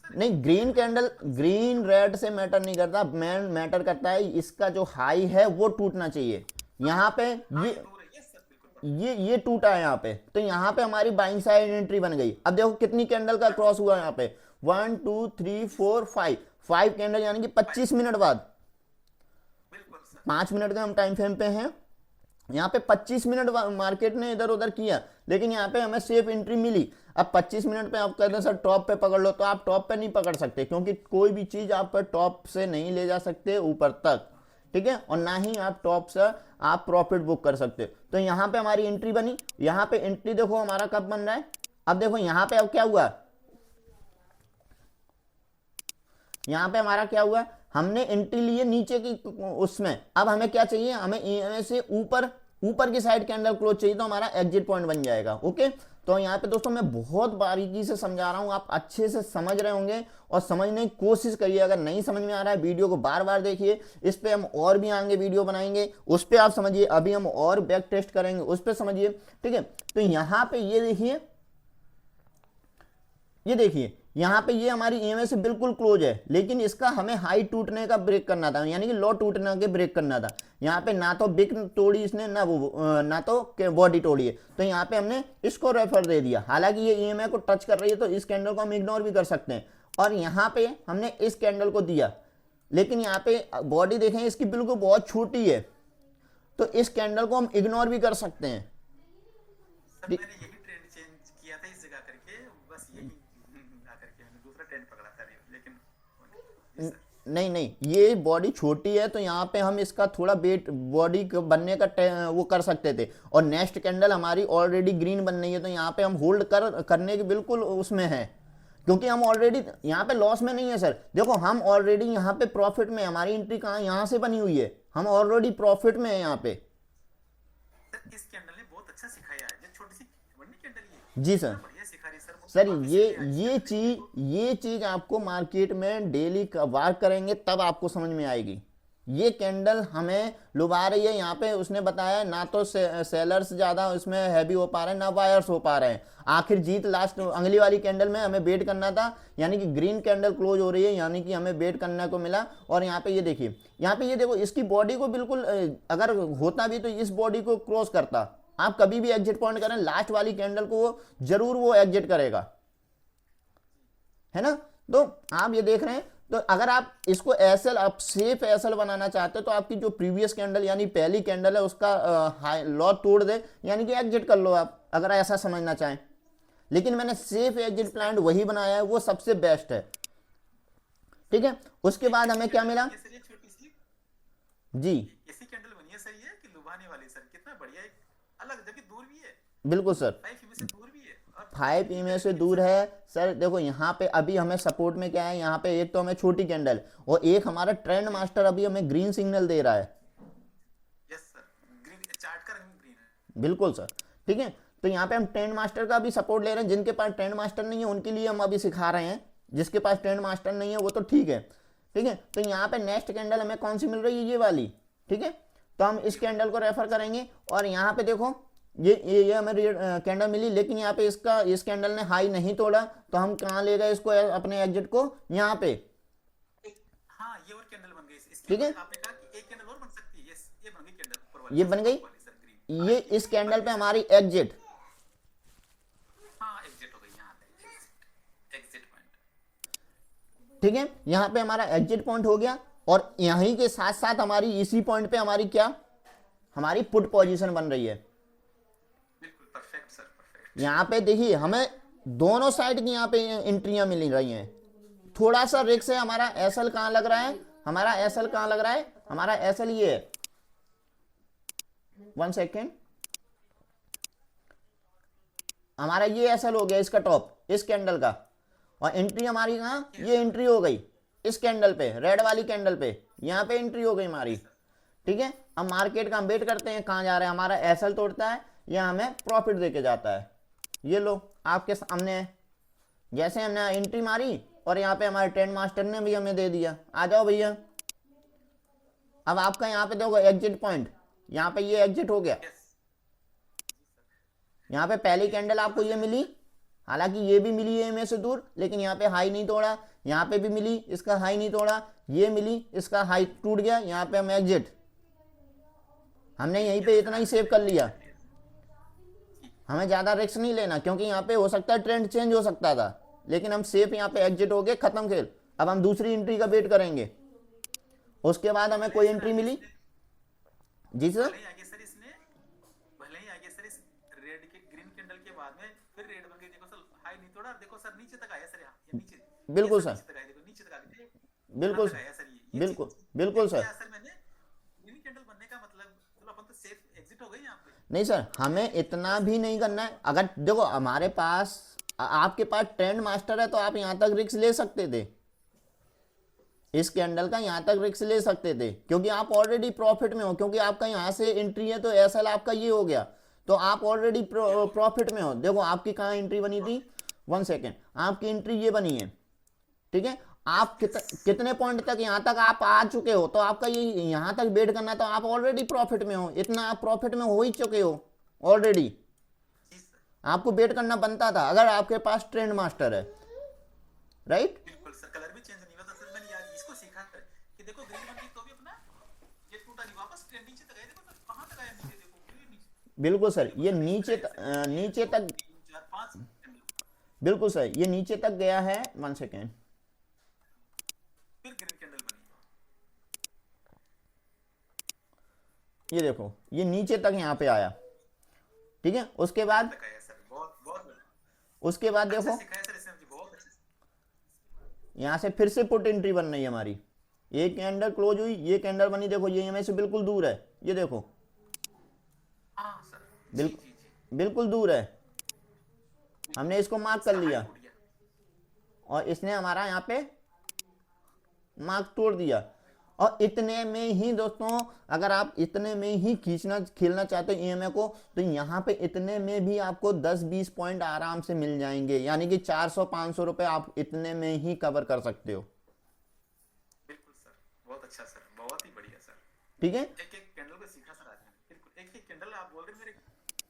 नहीं, ग्रीन कैंडल ग्रीन रेड से मैटर नहीं करता, मैटर करता है इसका जो हाई है वो टूटना चाहिए। यहाँ पे ये टूटा है यहाँ पे, तो यहाँ पे हमारी बाइंग साइड एंट्री बन गई। अब देखो कितनी कैंडल का क्रॉस हुआ यहाँ पे, 1 2 3 4 5 कैंडल, यानी कि 25 मिनट बाद, 5 मिनट का हम टाइम फ्रेम पे हैं, यहाँ पे 25 मिनट मार्केट ने इधर उधर किया, लेकिन यहाँ पे हमें सेफ एंट्री मिली। अब 25 मिनट पे आप कहते हैं सर टॉप पे पकड़ लो, तो आप टॉप पे नहीं पकड़ सकते क्योंकि कोई भी चीज आप टॉप से नहीं ले जा सकते ऊपर तक, ठीक है, और ना ही आप टॉप से आप प्रॉफिट बुक कर सकते। तो यहाँ पे हमारी एंट्री बनी, यहाँ पे एंट्री देखो हमारा कब बन रहा है। अब देखो यहाँ पे अब क्या हुआ, यहाँ पे हमारा क्या हुआ, हमने एंट्री लिए नीचे की उसमें, अब हमें क्या चाहिए, हमें EMA से ऊपर की साइड कैंडल क्लोज चाहिए, तो हमारा एग्जिट पॉइंट बन जाएगा। ओके, तो यहाँ पे दोस्तों मैं बहुत बारीकी से समझा रहा हूँ, आप अच्छे से समझ रहे होंगे और समझने की कोशिश करिए। अगर नहीं समझ में आ रहा है वीडियो को बार बार देखिए, इस पे हम और भी आगे वीडियो बनाएंगे, उस पर आप समझिए, अभी हम और बैक टेस्ट करेंगे उस पर समझिए, ठीक है। तो यहाँ पे ये देखिए, ये देखिए यहाँ पे ये हमारी EMA से बिल्कुल क्लोज है, लेकिन इसका हमें हाई टूटने का ब्रेक करना था, यानी कि लो टूटने के ब्रेक करना था। यहाँ पे ना तो बिग तोड़ी इसने, ना तो बॉडी तोड़ी है, तो यहाँ पे हमने इसको रेफर दे दिया। हालांकि ये EMA को टच कर रही है तो इस कैंडल को हम इग्नोर भी कर सकते हैं, और यहाँ पे हमने इस कैंडल को दिया, लेकिन यहाँ पे बॉडी देखें इसकी बिल्कुल बहुत छोटी है, तो इस कैंडल को हम इग्नोर भी कर सकते हैं। सर मैंने यही ट्रेंड चेंज किया था इस जगह करके, बस यही आकर के मैंने दूसरा ट्रेंड पकड़ा था, लेकिन नहीं, ये बॉडी छोटी है तो यहाँ पे हम इसका थोड़ा वेट बॉडी बनने का वो कर सकते थे, और नेक्स्ट कैंडल हमारी ऑलरेडी ग्रीन बन रही है, तो यहाँ पे हम होल्ड करने के बिल्कुल उसमें है, क्योंकि हम ऑलरेडी यहाँ पे लॉस में नहीं है सर। देखो हम ऑलरेडी यहाँ पे प्रॉफिट में, हमारी एंट्री कहाँ यहाँ से बनी हुई है, हम ऑलरेडी प्रॉफिट में है यहाँ पे। सर इस कैंडल ने बहुत अच्छा सिखाया है, जो छोटी सी बनी कैंडल जी सर, बढ़िया सिखा रही सर ये चीज आपको मार्केट में डेली वार करेंगे तब आपको समझ में आएगी। ये कैंडल हमें लुभा रही है, यहाँ पे उसने बताया ना तो सेलर्स ज्यादा उसमें हैवी हो पा रहे हैं, ना बायर्स हो पा रहे हैं। आखिर जीत लास्ट अगली वाली कैंडल में हमें वेट करना था, यानी कि ग्रीन कैंडल क्लोज हो रही है, यानी कि हमें वेट करने को मिला। और यहाँ पे ये देखिए, यहाँ पे ये देखो इसकी बॉडी को बिल्कुल, अगर होता भी तो इस बॉडी को क्रॉस करता। आप कभी भी एग्जिट पॉइंट करें, लास्ट वाली कैंडल को वो जरूर वो एग्जिट करेगा, है ना। तो आप ये देख रहे हैं, तो अगर आप इसको एसएल, आप सेफ एसएल बनाना चाहते हो तो आपकी जो प्रीवियस कैंडल यानी पहली कैंडल है उसका हाई लॉ तोड़ दे, यानी कि एग्जिट कर लो आप, अगर ऐसा समझना चाहें। लेकिन मैंने सेफ एग्जिट प्लान वही बनाया है, वो सबसे बेस्ट है, ठीक है। उसके बाद हमें क्या मिला जी, ऐसी कैंडल बनी है सर, ये कि लुभाने वाली सर, कितना बढ़िया, एक अलग जगह दूर भी है, बिल्कुल सर, 5 EMA से दूर भी है, और 5 EMA से दूर है सर। देखो यहाँ पे अभी हमें सपोर्ट में क्या है, यहाँ पे एक तो हमें छोटी कैंडल और एक हमारा ट्रेंड मास्टर अभी हमें ग्रीन सिग्नल दे रहा है। यस सर, ग्रीन चार्ट का रंग ग्रीन है, बिल्कुल सर, ठीक है। तो यहाँ पे हम ट्रेंड मास्टर का भी सपोर्ट ले रहे हैं, जिनके पास ट्रेंड मास्टर नहीं है उनके लिए हम अभी सिखा रहे हैं, जिसके पास ट्रेंड मास्टर नहीं है वो तो ठीक है, ठीक है। तो यहाँ पे नेक्स्ट कैंडल हमें कौन सी मिल रही है, ये वाली, ठीक है। तो हम इस कैंडल को रेफर करेंगे, और यहाँ पे देखो ये हमें कैंडल मिली, लेकिन यहाँ पे इस कैंडल ने हाई नहीं तोड़ा, तो हम कहाँ ले गए इसको, अपने एग्जिट को यहाँ पे, हाँ ये और कैंडल बन गई, ठीक है। आपने कहा कि एक कैंडल और बन सकती है, यस ये बन गई कैंडल ऊपर वाली, ये बन गई, सर ग्रीन, ये इस कैंडल पे हमारी एग्जिट, हाँ एग्जिट हो गई, यहाँ पे एग्जिट पॉइंट, ठीक है, यहाँ पे हमारा एग्जिट पॉइंट हो गया और यहीं के साथ साथ हमारी इसी पॉइंट पे हमारी क्या, हमारी पुट पोजीशन बन रही है। बिल्कुल परफेक्ट सर, परफेक्ट। यहाँ पे देखिए हमें दोनों साइड की यहाँ पे एंट्रियां मिल रही हैं। थोड़ा सा रिस्क है, हमारा एसएल कहाँ लग रहा है, हमारा एसएल कहाँ लग रहा है, हमारा एसएल ये है, 1 सेकेंड, हमारा ये एसएल हो गया इसका टॉप, इस कैंडल का, और एंट्री हमारी कहाँ, ये एंट्री हो गई इस कैंडल पे, रेड वाली कैंडल पे, यहाँ पे एंट्री हो गई हमारी। ठीक है, अब मार्केट का हम वेट करते हैं कहाँ जा रहा है, हमारा एसएल तोड़ता है या हमें प्रॉफिट देके जाता है। ये लो आपके सामने है, जैसे हमने एंट्री मारी और यहाँ पे हमारे ट्रेंड मास्टर ने भी हमें दे दिया, आ जाओ भैया। अब आपका यहाँ पे देखो एग्जिट पॉइंट, यहाँ पे ये एग्जिट हो गया, यहाँ पे पहली कैंडल आपको ये मिली, हालांकि ये भी मिली है में से दूर, लेकिन यहाँ पे हाई नहीं तोड़ा, यहाँ पे भी मिली, इसका हाई नहीं तोड़ा, ये मिली, इसका हाई टूट गया, यहाँ पे हम एग्जिट, हमने यहीं पे इतना ही सेव कर लिया। हमें ज्यादा रिस्क नहीं लेना, क्योंकि यहाँ पे हो सकता है ट्रेंड चेंज हो सकता था, लेकिन हम सेफ यहाँ पे एग्जिट हो गए, खत्म खेल। अब हम दूसरी एंट्री का वेट करेंगे, उसके बाद हमें कोई एंट्री मिली। जी सर, भले ही आगे सर इस रेड के ग्रीन कैंडल के बाद में फिर रेड बन गई, देखो सर हाई नहीं तोड़ा, देखो सर नीचे तक आया सर, यहाँ ये नीचे, बिल्कुल सर, नीचे तक आया, देखो नीचे तक आ गया, बिल्कुल आया सर, ये बिल्कुल बिल्कुल सर। सर मैंने ग्रीन कैंडल बनने का मतलब चलो अपन तो सेफ एग्जिट हो गए यहाँ पे। नहीं सर, हमें इतना भी नहीं करना है। अगर देखो हमारे पास, आपके पास ट्रेंड मास्टर है तो आप यहाँ तक रिस्क ले सकते थे, इस कैंडल का यहाँ तक रिस्क ले सकते थे, क्योंकि आप ऑलरेडी प्रॉफिट में हो, क्योंकि आपका यहाँ से एंट्री है तो एसएल आपका ये हो गया, तो आप ऑलरेडी प्रॉफिट में हो। देखो आपकी कहाँ एंट्री बनी थी, 1 सेकेंड, आपकी एंट्री ये बनी है। ठीक है, आप कितने पॉइंट तक यहाँ तक आप आ चुके हो, तो आपका ये यहाँ तक वेट करना, तो आप ऑलरेडी प्रॉफिट में हो, इतना आप प्रॉफिट में हो ही चुके हो ऑलरेडी। आपको वेट करना बनता था अगर आपके पास ट्रेंड मास्टर है, राइट। बिल्कुल सर, कलर भी चेंज नहीं होता सर, मैंने यार इसको सीखा है कि देखो ग्रीन बन गई तो भी अपना ये टूटा नहीं, वापस ट्रेंड नीचे तक आया, देखो सर कहां तक आया नीचे, देखो ग्रीन नीचे। बिल्कुल सर, ये नीचे तक 4 5 बिल्कुल सर, ये नीचे तक गया है, 1 सेकेंड, फिर ग्रीन कैंडल बनी, ये देखो ये नीचे तक यहाँ पे आया। ठीक है, उसके बाद तक आया सर, बहुत बहुत उसके बाद देखो सिखाया सर इसने मुझे, बहुत अच्छे से। यहाँ से फिर से पुट एंट्री बन रही है हमारी, एक कैंडल क्लोज हुई, ये कैंडल बनी, देखो ये हमें से बिल्कुल दूर है, ये देखो हां सर, बिल्कुल दूर है, हमने इसको मार्क कर लिया टूट गया। और इसने हमारा यहाँ पे मार्क तोड़ दिया। और इतने में ही दोस्तों, अगर आप इतने में ही खेलना चाहते हो ईएमए को, तो यहाँ पे इतने में भी आपको 10-20 पॉइंट आराम से मिल जाएंगे, यानी कि 400-500 रुपए आप इतने में ही कवर कर सकते हो। बिल्कुल सर, बहुत अच्छा सर, बहुत ही बढ़िया सर। ठीक है, एक एक कैंडल को सीखा सर आज मैंने, बिल्कुल एक एक कैंडल आप बोल रहे मेरे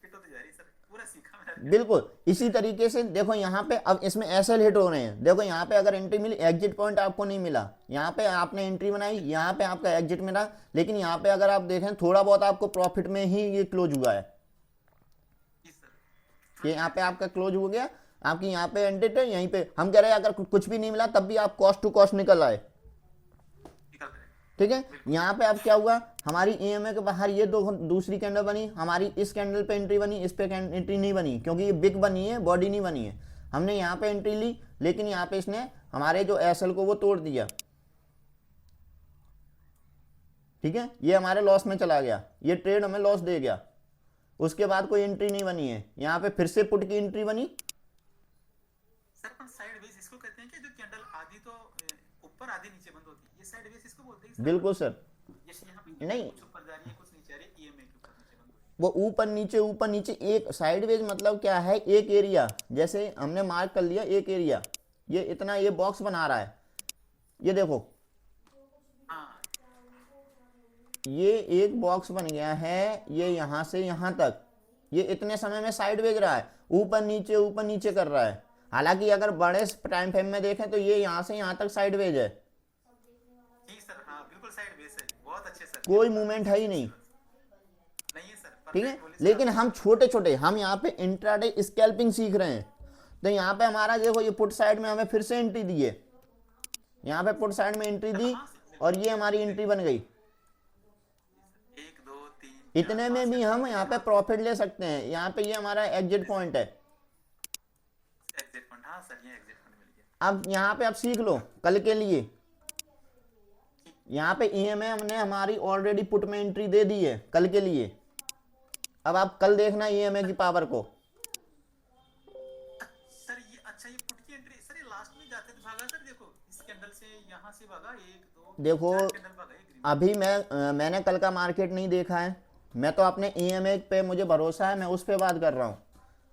फिट होती जा रही सर, पूरा सीखा मैंने। बिल्कुल इसी तरीके से देखो यहाँ पे अब इसमें एसएल हिट हो रहे हैं। देखो यहाँ पे अगर एंट्री मिली, एग्जिट पॉइंट आपको नहीं मिला, यहाँ पे आपने एंट्री बनाई, यहाँ पे आपका एग्जिट मिला, लेकिन यहाँ पे अगर आप देखें थोड़ा बहुत आपको प्रॉफिट में ही ये क्लोज हुआ है, कि यहाँ पे आपका क्लोज हो गया, आपकी यहाँ पे एंडेड है, यहीं पे हम कह रहे हैं अगर कुछ भी नहीं मिला तब भी आप कॉस्ट टू कॉस्ट निकल आए। ठीक है, यहाँ पे अब क्या हुआ, हमारी ईएमए के बाहर ये दूसरी कैंडल बनी, हमारी इस कैंडल पे एंट्री बनी, इस पे एंट्री नहीं बनी, क्योंकि ये बिग बनी है, बॉडी नहीं बनी है। हमने यहाँ पे एंट्री ली, लेकिन यहाँ पे इसने हमारे जो एसएल को वो तोड़ दिया। ठीक है, ये हमारे लॉस में चला गया, ये ट्रेड हमें लॉस दे गया। उसके बाद कोई एंट्री नहीं बनी है, यहाँ पे फिर से पुट की एंट्री बनी। सर पर साइडवेज इसको कहते हैं कि जो कैंडल आधी तो ऊपर आधी नीचे बंद होती है, ये साइडवेज इसको बोलते हैं। बिल्कुल सर, जैसे यहाँ पे नहीं कुछ ऊपर जा रही है, कुछ नीचे आ रही है, ईएमए के ऊपर नीचे बंद होती है। वो ऊपर नीचे एक साइडवेज मतलब क्या है, एक एरिया, जैसे हमने मार्क कर लिया एक एरिया, ये इतना ये बॉक्स बना रहा है, ये देखो ये एक बॉक्स बन गया है, ये यहां से यहां तक, ये इतने समय में साइडवेज रहा है, ऊपर नीचे कर रहा है। हालांकि अगर बड़े टाइम फ्रेम में देखें तो ये यहां से यहां तक साइडवेज है, जी सर, हाँ बिल्कुल साइडवेज है, बहुत अच्छे सर, कोई मूवमेंट है ही नहीं। नहीं है सर, ठीक है, लेकिन हम छोटे हम यहाँ पे इंट्राडे स्कैल्पिंग सीख रहे हैं, तो यहाँ पे हमारा देखो ये पुट साइड में हमें फिर से एंट्री दी है, यहाँ पे पुट साइड में एंट्री दी हाँ सर, और ये हमारी एंट्री बन गई। 1 2 3 4 इतने हाँ में भी सर, हम ये यहाँ पे हाँ प्रॉफिट ले सकते हैं। यहाँ पे ये हमारा एग्जिट पॉइंट है। एग्जिट फंड, हाँ सर ये एग्जिट फंड मिल गया। अब यहाँ पे आप सीख लो कल के लिए। ठीक। यहाँ पे ईएमए हमने हमारी ऑलरेडी पुट में एंट्री दे दी है कल के लिए। अब आप कल देखना ईएमए की पावर को। सर ये अच्छा, ये पुट की एंट्री सर, ये लास्ट में जाते थे भागा सर, देखो इस कैंडल से यहाँ से भागा, 1 2 3 देखो 4 कैंडल भागा, ये ग्रीन। अभी मैंने कल का मार्केट नहीं देखा है। मैं तो अपने ईएमए पे मुझे भरोसा है, मैं उस पे बात कर रहा हूँ।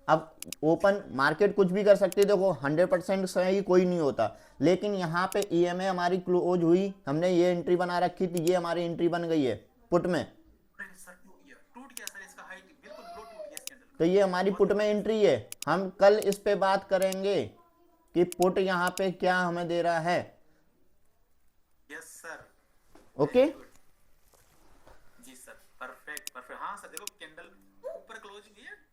अब ओपन मार्केट कुछ भी कर सकती है, देखो 100% सही कोई नहीं होता। लेकिन यहाँ पे ईएमए हमारी क्लोज हुई, हमने ये एंट्री बना रखी थी, ये हमारी एंट्री बन गई है पुट में। अरे सर टूट गया सर, इसका हाइट बिल्कुल लो टूट गया इस कैंडल में। तो ये हमारी पुट में एंट्री है। हम कल इस पे बात करेंगे कि पुट यहाँ पे क्या हमें दे रहा है। Yes sir, okay, very good. जी सर, परफेक्ट परफेक्ट। हाँ सर देखो कैंडल ऊपर क्लोज हुई है,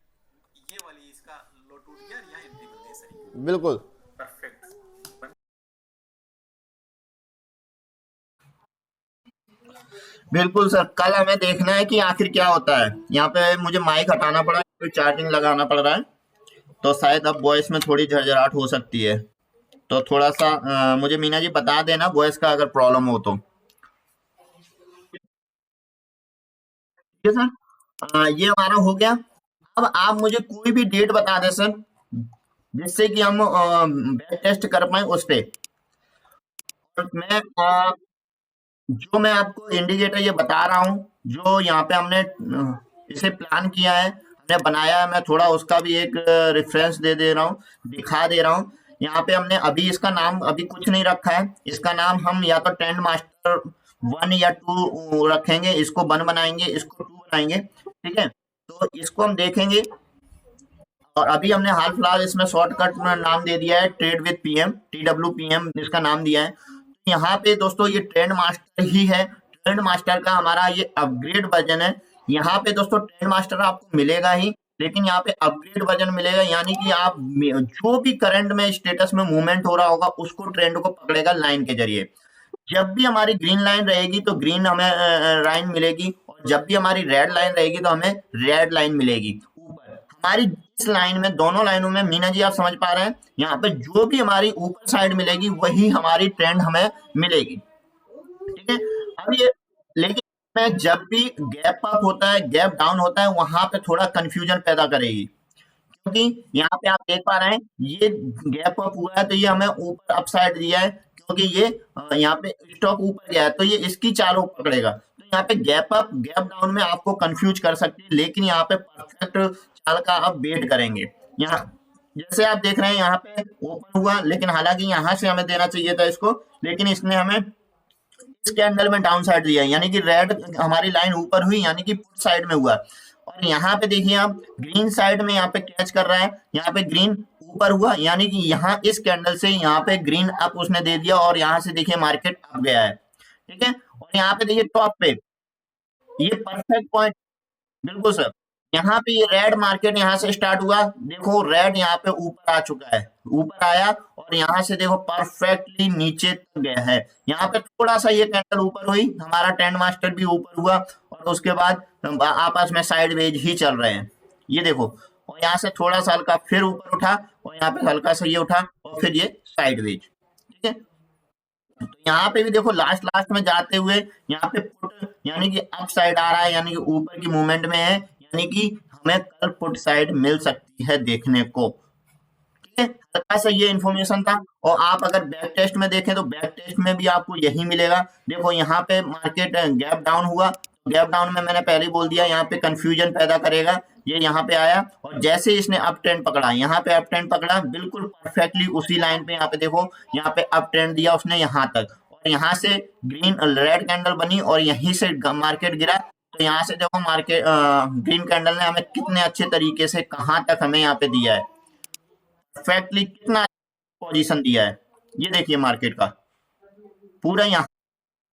ये वाली इसका लो टूट गया और यहाँ एंट्री बन गई सर। बिल्कुल परफेक्ट। बिल्कुल सर, कल हमें देखना है कि आखिर क्या होता है। यहाँ पे मुझे माइक हटाना पड़ा, फिर चार्जिंग लगाना पड़ रहा है, तो शायद अब वॉइस में थोड़ी झरझराहट हो सकती है। तो थोड़ा सा मुझे मीना जी बता देना वॉइस का अगर प्रॉब्लम हो तो। ठीक है सर, ये हमारा हो गया। अब आप मुझे कोई भी डेट बता दें सर, जिससे कि हम बैक टेस्ट कर पाए उस पे। और जो मैं आपको इंडिकेटर ये बता रहा हूँ, जो यहाँ पे हमने इसे प्लान किया है, हमने बनाया है, मैं थोड़ा उसका भी एक रेफरेंस दे दे रहा हूँ, दिखा दे रहा हूँ। यहाँ पे हमने अभी इसका नाम अभी कुछ नहीं रखा है। इसका नाम हम या तो ट्रेंड मास्टर 1 या 2 रखेंगे, इसको 1 बनाएंगे, इसको 2 बनाएंगे। ठीक है, तो इसको हम देखेंगे। और अभी हमने हाल फिलहाल इसमें शॉर्टकट में नाम दे दिया है ट्रेड विद पीएम, TWPM इसका नाम दिया है। तो यहाँ पे दोस्तों ये ट्रेंड मास्टर ही है। ट्रेंड मास्टर का हमारा ये अपग्रेड वर्जन है। यहाँ पे दोस्तों ट्रेंड मास्टर आपको मिलेगा ही, लेकिन यहाँ पे अपग्रेड वर्जन मिलेगा, यानी कि आप जो भी करंट में स्टेटस में मूवमेंट हो रहा होगा उसको ट्रेंड को पकड़ेगा लाइन के जरिए। जब भी हमारी ग्रीन लाइन रहेगी तो ग्रीन हमें लाइन मिलेगी, और जब भी हमारी रेड लाइन रहेगी तो हमें रेड लाइन मिलेगी ऊपर। हमारी इस लाइन में, दोनों लाइनों में, मीना जी आप समझ पा रहे हैं, यहाँ पे जो भी हमारी ऊपर साइड मिलेगी वही हमारी ट्रेंड हमें मिलेगी। ठीक है, अब ये, लेकिन में जब भी गैप अप होता है, गैप डाउन होता है, वहां पे थोड़ा कंफ्यूजन पैदा करेगी। क्योंकि यहाँ पे आप देख पा रहे हैं ये गैप अप हुआ है तो ये हमें ऊपर अपसाइड दिया है, क्योंकि ये यहाँ पे स्टॉक ऊपर गया है तो ये इसकी चालों पकड़ेगा। तो यहाँ पे गैप अप गैप डाउन में आपको कंफ्यूज कर सकती है, लेकिन यहाँ पे परफेक्ट चाल का आप वेट करेंगे। यहाँ जैसे आप देख रहे हैं यहाँ पे ओपन हुआ, लेकिन हालांकि यहाँ से हमें देना चाहिए था इसको, लेकिन इसने हमें इस कैंडल में डाउन साइड दिया है, यानी कि रेड हमारी लाइन ऊपर हुई, यानी कि पुट साइड में हुआ। और यहाँ पे देखिए आप ग्रीन साइड में यहाँ पे कैच कर रहा है, यहाँ पे ग्रीन ऊपर हुआ, यानी कि यहाँ इस कैंडल से यहाँ पे ग्रीन अप उसने दे दिया, और यहाँ से देखिए मार्केट अप गया है। ठीक है, और यहाँ पे देखिए टॉप पे ये परफेक्ट पॉइंट। बिल्कुल सर, यहाँ पे ये रेड मार्केट यहाँ से स्टार्ट हुआ, देखो रेड यहाँ पे ऊपर आ चुका है, ऊपर आया और यहाँ से देखो परफेक्टली नीचे तक गया है। यहाँ पे थोड़ा सा ये कैंडल ऊपर हुई, हमारा ट्रेंड मास्टर भी ऊपर हुआ, और उसके बाद आपस में साइड वेज ही चल रहे हैं, ये देखो। और यहाँ से थोड़ा सा हल्का फिर ऊपर उठा, और यहाँ पे हल्का सा ये उठा, और फिर ये साइड वेज। ठीक है, तो यहाँ पे भी देखो लास्ट लास्ट में जाते हुए यहाँ पे पुट यानी कि अप साइड आ रहा है, यानी कि ऊपर की मूवमेंट में है, यानी कि हमें कल पुट साइड मिल सकती है देखने को। ठीक है, हल्का सा ये इन्फॉर्मेशन था। और आप अगर बैक टेस्ट में देखें तो बैक टेस्ट में भी आपको यही मिलेगा। देखो यहाँ पे मार्केट गैप डाउन हुआ, गैप डाउन में मैंने पहले बोल दिया यहाँ पे कंफ्यूजन पैदा करेगा। ये यहाँ पे आया और जैसे इसने अप ट्रेंड पकड़ा, यहाँ पे अप ट्रेंड पकड़ा बिल्कुल परफेक्टली उसी लाइन पे, यहाँ पे देखो यहाँ पे अप ट्रेंड दिया उसने यहाँ तक, और यहाँ से ग्रीन रेड कैंडल बनी और यहीं से मार्केट गिरा। तो यहाँ से देखो मार्केट ग्रीन कैंडल ने हमें कितने अच्छे तरीके से कहाँ तक हमें यहाँ पे दिया है, परफेक्टली कितना पोजीशन दिया है। ये देखिए मार्केट का पूरा यहाँ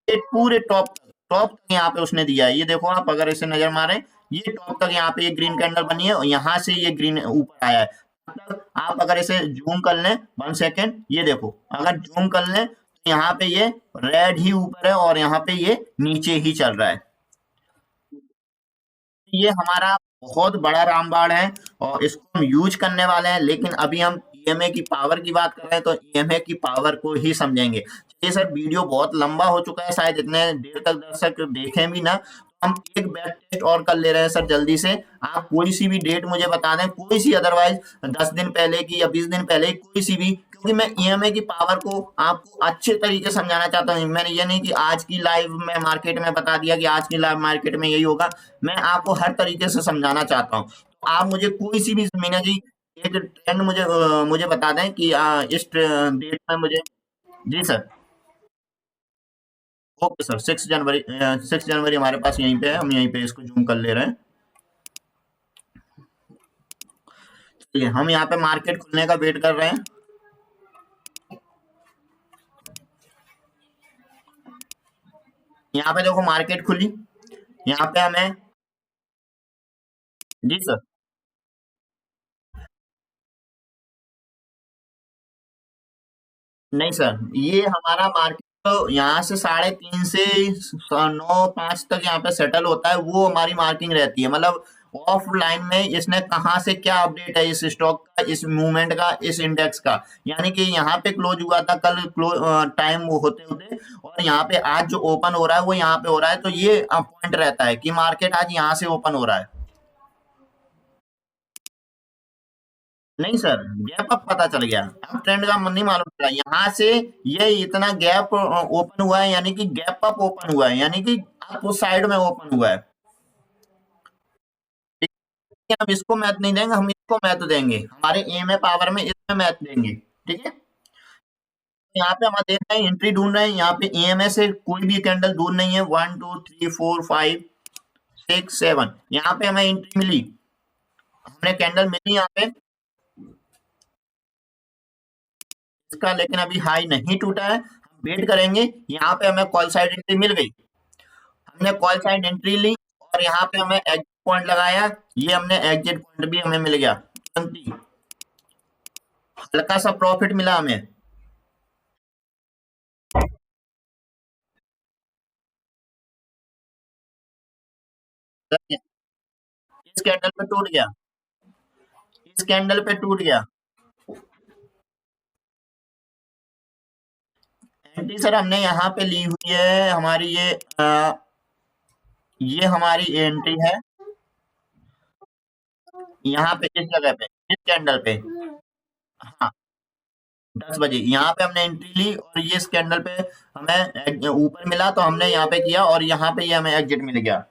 पूरे टॉप तक यहाँ पे उसने दिया है। ये देखो आप अगर इसे नजर मारें, ये टॉप तक यहाँ पे ये ग्रीन कैंडल बनी है और यहाँ से ये ग्रीन ऊपर आया है। मतलब आप अगर इसे जूम कर लें 1 सेकेंड, ये देखो अगर जूम कर लें यहाँ पे ये रेड ही ऊपर है और यहाँ पे ये नीचे ही चल रहा है। ये हमारा बहुत बड़ा रामबाण है और इसको हम यूज करने वाले हैं, लेकिन अभी हम ईएमए की पावर की बात कर रहे हैं तो ईएमए की पावर को ही समझेंगे। चलिए सर, वीडियो बहुत लंबा हो चुका है, शायद इतने देर तक दर्शक देखें भी ना, तो हम एक बैक टेस्ट और कर ले रहे हैं सर जल्दी से। आप कोई सी भी डेट मुझे बता दें, कोई सी, अदरवाइज 10 दिन पहले की या 20 दिन पहले की, कोई सी भी, क्योंकि मैं ईएमए की पावर को आपको अच्छे तरीके से समझाना चाहता हूँ। मैंने ये नहीं कि आज की लाइव में मार्केट में बता दिया कि आज की लाइव मार्केट में यही होगा, मैं आपको हर तरीके से समझाना चाहता हूँ। तो आप मुझे कोई सी भी, मीना जी, एक ट्रेंड मुझे बता दें कि इस डेट में मुझे। जी सर। ओके सर, 6 जनवरी, 6 जनवरी हमारे पास यहीं पे है, हम यहीं पे इसको जूम कर ले रहे हैं। चलिए, हम यहाँ पे मार्केट खुलने का वेट कर रहे हैं। यहाँ पे देखो मार्केट खुली, यहाँ पे हमें। जी सर। नहीं सर, ये हमारा मार्केट तो यहाँ से 3:30 से 9-5 तक यहाँ पे सेटल होता है, वो हमारी मार्किंग रहती है। मतलब ऑफलाइन में इसने कहाँ से क्या अपडेट है इस स्टॉक का, इस मूवमेंट का, इस इंडेक्स का, यानी कि यहाँ पे क्लोज हुआ था कल, टाइम वो होते होते, और यहाँ पे आज जो ओपन हो रहा है वो यहाँ पे हो रहा है, तो ये पॉइंट रहता है कि मार्केट आज यहाँ से ओपन हो रहा है। नहीं सर, गैप अप पता चल गया, अब ट्रेंड का नहीं मालूम चला। यहाँ से ये इतना गैप ओपन हुआ है, यानी कि गैप अप ओपन हुआ है, यानी कि अप उस साइड में ओपन हुआ है। ठीक है, हम इसको मैथ नहीं देंगे, हम इसको मैथ देंगे, हमारे ईएमए पावर में इसमें मैथ देंगे। ठीक है, यहाँ पे हम देख रहे हैं, एंट्री ढूंढ रहे हैं, यहाँ पे ईएमए से कोई भी कैंडल दूर नहीं है। 1 2 3 4 5 6 7, यहाँ पे हमें एंट्री मिली, हमने कैंडल मिली यहाँ पे इसका, लेकिन अभी हाई नहीं टूटा है, हम वेट करेंगे। यहाँ पे हमें कॉल साइड एंट्री मिल गई, हमने कॉल साइड एंट्री ली और यहाँ पे हमें एग्जिट पॉइंट लगाया, ये हमने एग्जिट पॉइंट भी हमें मिल गया तुरंत ही, हल्का सा प्रॉफिट मिला हमें। इस कैंडल पे टूट गया, इस कैंडल पे टूट गया एंट्री सर, हमने यहाँ पे ली हुई है हमारी ये हमारी एंट्री है यहाँ पे, इस जगह पे, इस कैंडल पे। हाँ, 10 बजे यहाँ पे हमने एंट्री ली और ये इस कैंडल पे हमें ऊपर मिला, तो हमने यहाँ पे किया और यहाँ पे ये हमें एग्जिट मिल गया।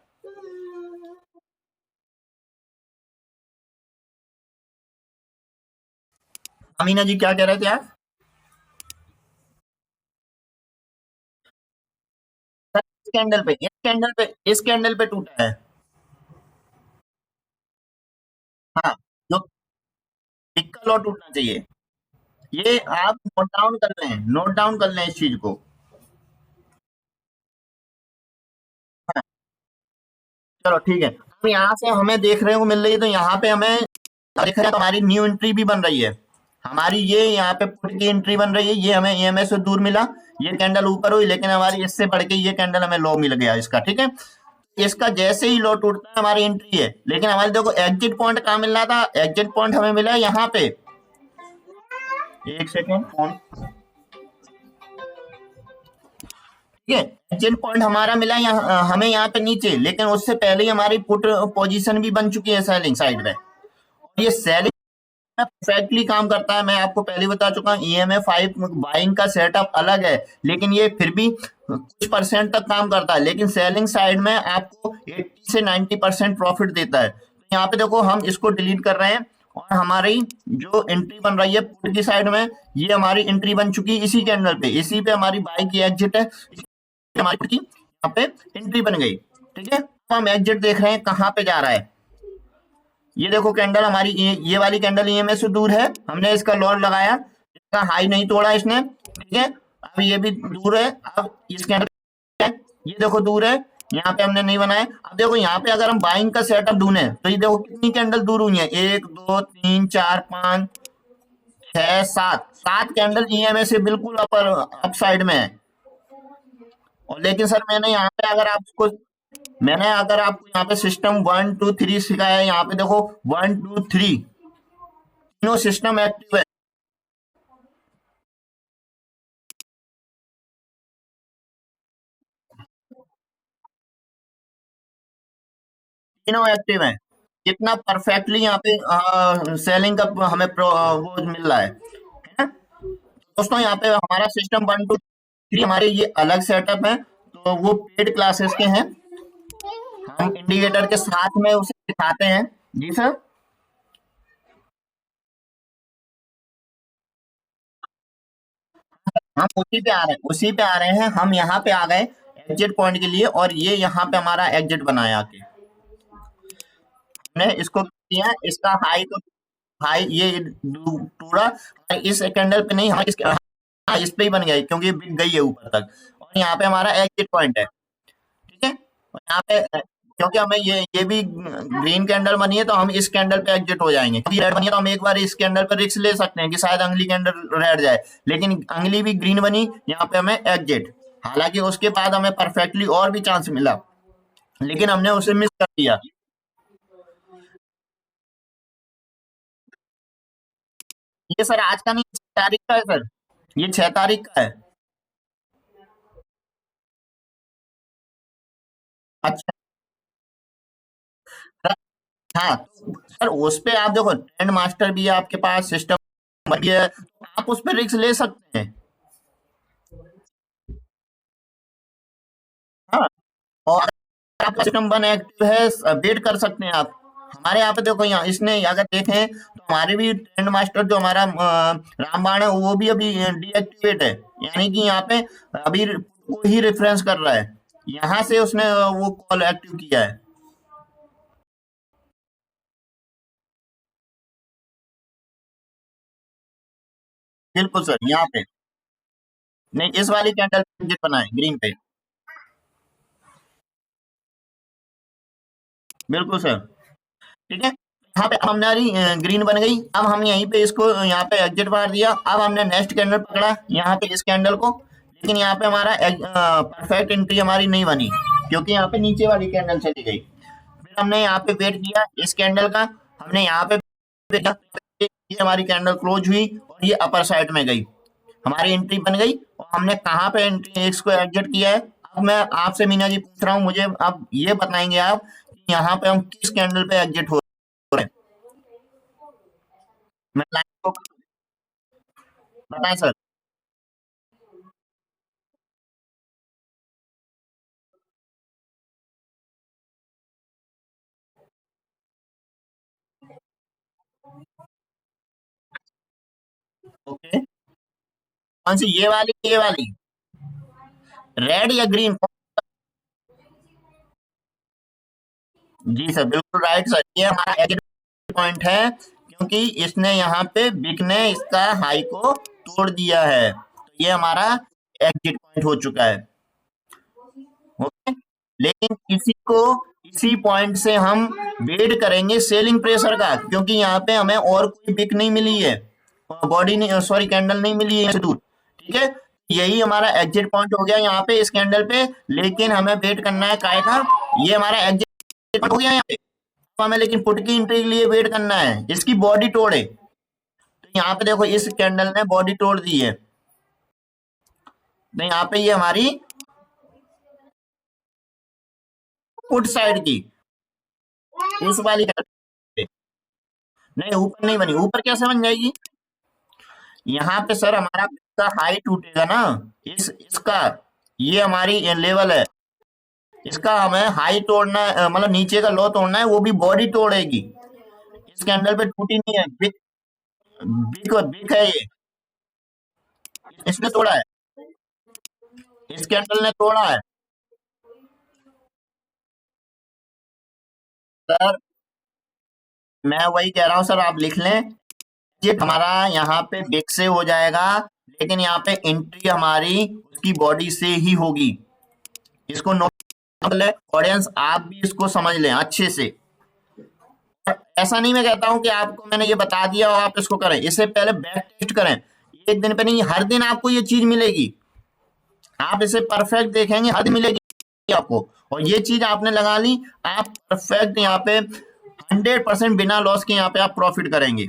अमीना जी क्या कह रहे थे आप? सर, इस कैंडल पे, इस कैंडल पे, इस कैंडल पे टूटा है। हाँ, जो टिक्का लॉ टूटना चाहिए, ये आप नोट डाउन कर लें, नोट डाउन कर लें इस चीज को। हाँ, चलो ठीक है, अब यहाँ से हमें देखने को मिल रही है, तो यहाँ पे हमें दिख रहा है, तो हमारी न्यू एंट्री भी बन रही है, हमारी ये यहाँ पे पुट की एंट्री बन रही है, ये हमें ईएमए से दूर मिला, ये कैंडल ऊपर हुई, लेकिन हमारी इससे बढ़ के ये कैंडल हमें लो मिल गया इसका। ठीक है, इसका जैसे ही लो टूटता है हमारी एंट्री है, लेकिन हमारे देखो एग्जिट पॉइंट कहाँ मिल रहा था, एग्जिट पॉइंट हमें मिला है यहाँ पे। एक सेकेंड फोन। ठीक है, एग्जिट पॉइंट हमारा मिला यहाँ, हमें यहाँ पे नीचे, लेकिन उससे पहले ही हमारी पुट पोजीशन भी बन चुकी है सेलिंग साइड में, और ये सेलिंग परफेक्टली काम करता है। मैं आपको पहले बता चुका हूँ, ईएमए 5 बाइंग का सेटअप अलग है, लेकिन ये फिर भी कुछ परसेंट तक काम करता है, लेकिन सेलिंग साइड में आपको 80 से 90% प्रॉफिट देता है। तो यहाँ पे देखो हम इसको डिलीट कर रहे हैं, और हमारी जो एंट्री बन रही है पुट की साइड में, ये हमारी एंट्री बन चुकी है इसी कैंडल पे, इसी पे हमारी बाई की एग्जिट है, हमारी की यहाँ पे एंट्री बन गई। ठीक है, तो हम एग्जिट देख रहे हैं कहाँ पे जा रहा है, ये देखो कैंडल हमारी, ये वाली कैंडल ईएमए से दूर है, हमने इसका लॉट लगाया, इसका हाई नहीं तोड़ा इसने। ठीक है, अब ये भी दूर है, अब इस कैंडल, ये देखो दूर है, यहाँ पे हमने नहीं बनाया। अब देखो यहाँ पे अगर हम बाइंग का सेटअप ढूंढे, तो ये देखो कितनी कैंडल दूर हुई है, 1 2 3 4 5 छह सात सात कैंडल ईएमए से बिल्कुल अपर अप साइड में है। और लेकिन सर मैंने यहाँ पे अगर आपको यहाँ पे सिस्टम 1 2 3 सिखाया है, यहाँ पे देखो 1 2 3 तीनों सिस्टम एक्टिव है। तीनों एक्टिव हैं। कितना परफेक्टली यहाँ पे सेलिंग का हमें वो मिल रहा है। दोस्तों यहाँ पे हमारा सिस्टम 1 2 3 हमारे ये अलग सेटअप है, तो वो पेड क्लासेस के हैं। हम इंडिकेटर के साथ में उसे दिखाते हैं। जी सर। हम उसी पे आ रहे हैं। हम यहाँ पे आ गए एग्जिट पॉइंट के लिए, और ये यहाँ पे हमारा एग्जिट बनाया आके हमने इसको किया। इसका हाई तो हाई ये टूरा, इस कैंडल पे नहीं, हम इस पे ही बन गया क्योंकि बिक गई है ऊपर तक। और यहाँ पे हमारा एग्जिट पॉइंट है। ठीक है। और यहाँ पे क्योंकि हमें ये भी ग्रीन कैंडल बनी है, तो हम इस कैंडल पे एग्जिट हो जाएंगे। क्योंकि रेड बनी है तो हम एक बार इस कैंडल पर रिस्क ले सकते हैं कि शायद अगली कैंडल रेड जाए, लेकिन अगली भी ग्रीन बनी, यहाँ पे हमें एग्जिट। हालांकि उसके बाद हमें परफेक्टली और भी चांस मिला, लेकिन हमने उसे मिस कर दिया। ये सर आज का नहीं, 6 तारीख का है सर। ये 6 तारीख का है। अच्छा। हाँ तो सर उस पे आप देखो, ट्रेंड मास्टर भी है आपके पास, सिस्टम भी है, तो आप उस पर रिस्क ले सकते हैं। हाँ। और आपका सिस्टम वन एक्टिव है, वेट कर सकते हैं आप। हमारे यहाँ पे देखो, यहाँ इसने अगर देखें तो हमारे भी ट्रेंड मास्टर जो हमारा रामबाण है वो भी अभी डीएक्टिवेट है। यानी कि यहाँ पे अभी को ही रेफरेंस कर रहा है, यहाँ से उसने वो कॉल एक्टिव किया है। बिल्कुल सर। यहाँ पे नहीं, इस वाली कैंडल बनाए ग्रीन पे। बिल्कुल सर। ठीक है। यहाँ पे हमारी ग्रीन बन गई। अब हम यहीं पे इसको यहाँ पे एग्जिट मार दिया। अब हमने नेक्स्ट कैंडल पकड़ा यहाँ पे इस कैंडल को, लेकिन यहाँ पे हमारा परफेक्ट एंट्री हमारी नहीं बनी, क्योंकि यहाँ पे नीचे वाली कैंडल चली गई। फिर हमने यहाँ पे वेट किया इस कैंडल का। हमने यहाँ पे wait किया, ये हमारी कैंडल क्लोज हुई और ये अपर साइड में गई, हमारी एंट्री बन गई। और हमने कहाँ पे एंट्री इसको एग्जिट किया है। अब मैं आपसे मीना जी पूछ रहा हूँ, मुझे अब ये बताएंगे आप कि यहाँ पे हम किस कैंडल पे एग्जिट हो रहे हैं। मैं लाइन को बताएं सर। ओके। कौन सी, ये वाली रेड या ग्रीन? जी सर, बिल्कुल राइट सर, ये हमारा एग्जिट पॉइंट है, क्योंकि इसने यहाँ पे बिग ने इसका हाई को तोड़ दिया है, तो ये हमारा एग्जिट पॉइंट हो चुका है। ओके। लेकिन इसी पॉइंट से हम वेट करेंगे सेलिंग प्रेशर का, क्योंकि यहाँ पे हमें और कोई बिक नहीं मिली है, बॉडी नहीं, सॉरी कैंडल नहीं मिली है दूर। ठीक है। यही हमारा एग्जिट पॉइंट हो गया यहाँ पे इस कैंडल पे। लेकिन हमें वेट करना है काय का, ये हमारा एग्जिट पॉइंट हो गया यहाँ पे। तो हमें लेकिन पुट की एंट्री के लिए वेट करना है, इसकी बॉडी तोड़े। तो यहाँ पे देखो इस कैंडल ने बॉडी तोड़ दी है, तो यहाँ पे ये हमारी पुट साइड की इस वाली पे, नहीं ऊपर नहीं बनी, ऊपर कैसे बन जाएगी? यहाँ पे सर हमारा इसका हाई टूटेगा ना, इसका ये हमारी लेवल है, इसका हमें हाई तोड़ना है, मतलब नीचे का लो तोड़ना है, वो भी बॉडी तोड़ेगी। इस कैंडल पे टूटी नहीं है, बिग बिग बिग है ये, इसने तोड़ा है, इस कैंडल ने तोड़ा है। सर मैं वही कह रहा हूँ सर, आप लिख लें, ये हमारा यहाँ पे बिग से हो जाएगा, लेकिन यहाँ पे एंट्री हमारी उसकी बॉडी से ही होगी। इसको नोट, ऑडियंस आप भी इसको समझ लें अच्छे से। ऐसा नहीं मैं कहता हूं कि आपको मैंने ये बता दिया और आप इसको करें, इससे पहले बैक टेस्ट करें। एक दिन पे नहीं, हर दिन आपको ये चीज मिलेगी। आप इसे परफेक्ट देखेंगे, हद मिलेगी आपको। और ये चीज आपने लगा ली, आप परफेक्ट यहाँ पे 100% बिना लॉस के यहाँ पे आप प्रॉफिट करेंगे।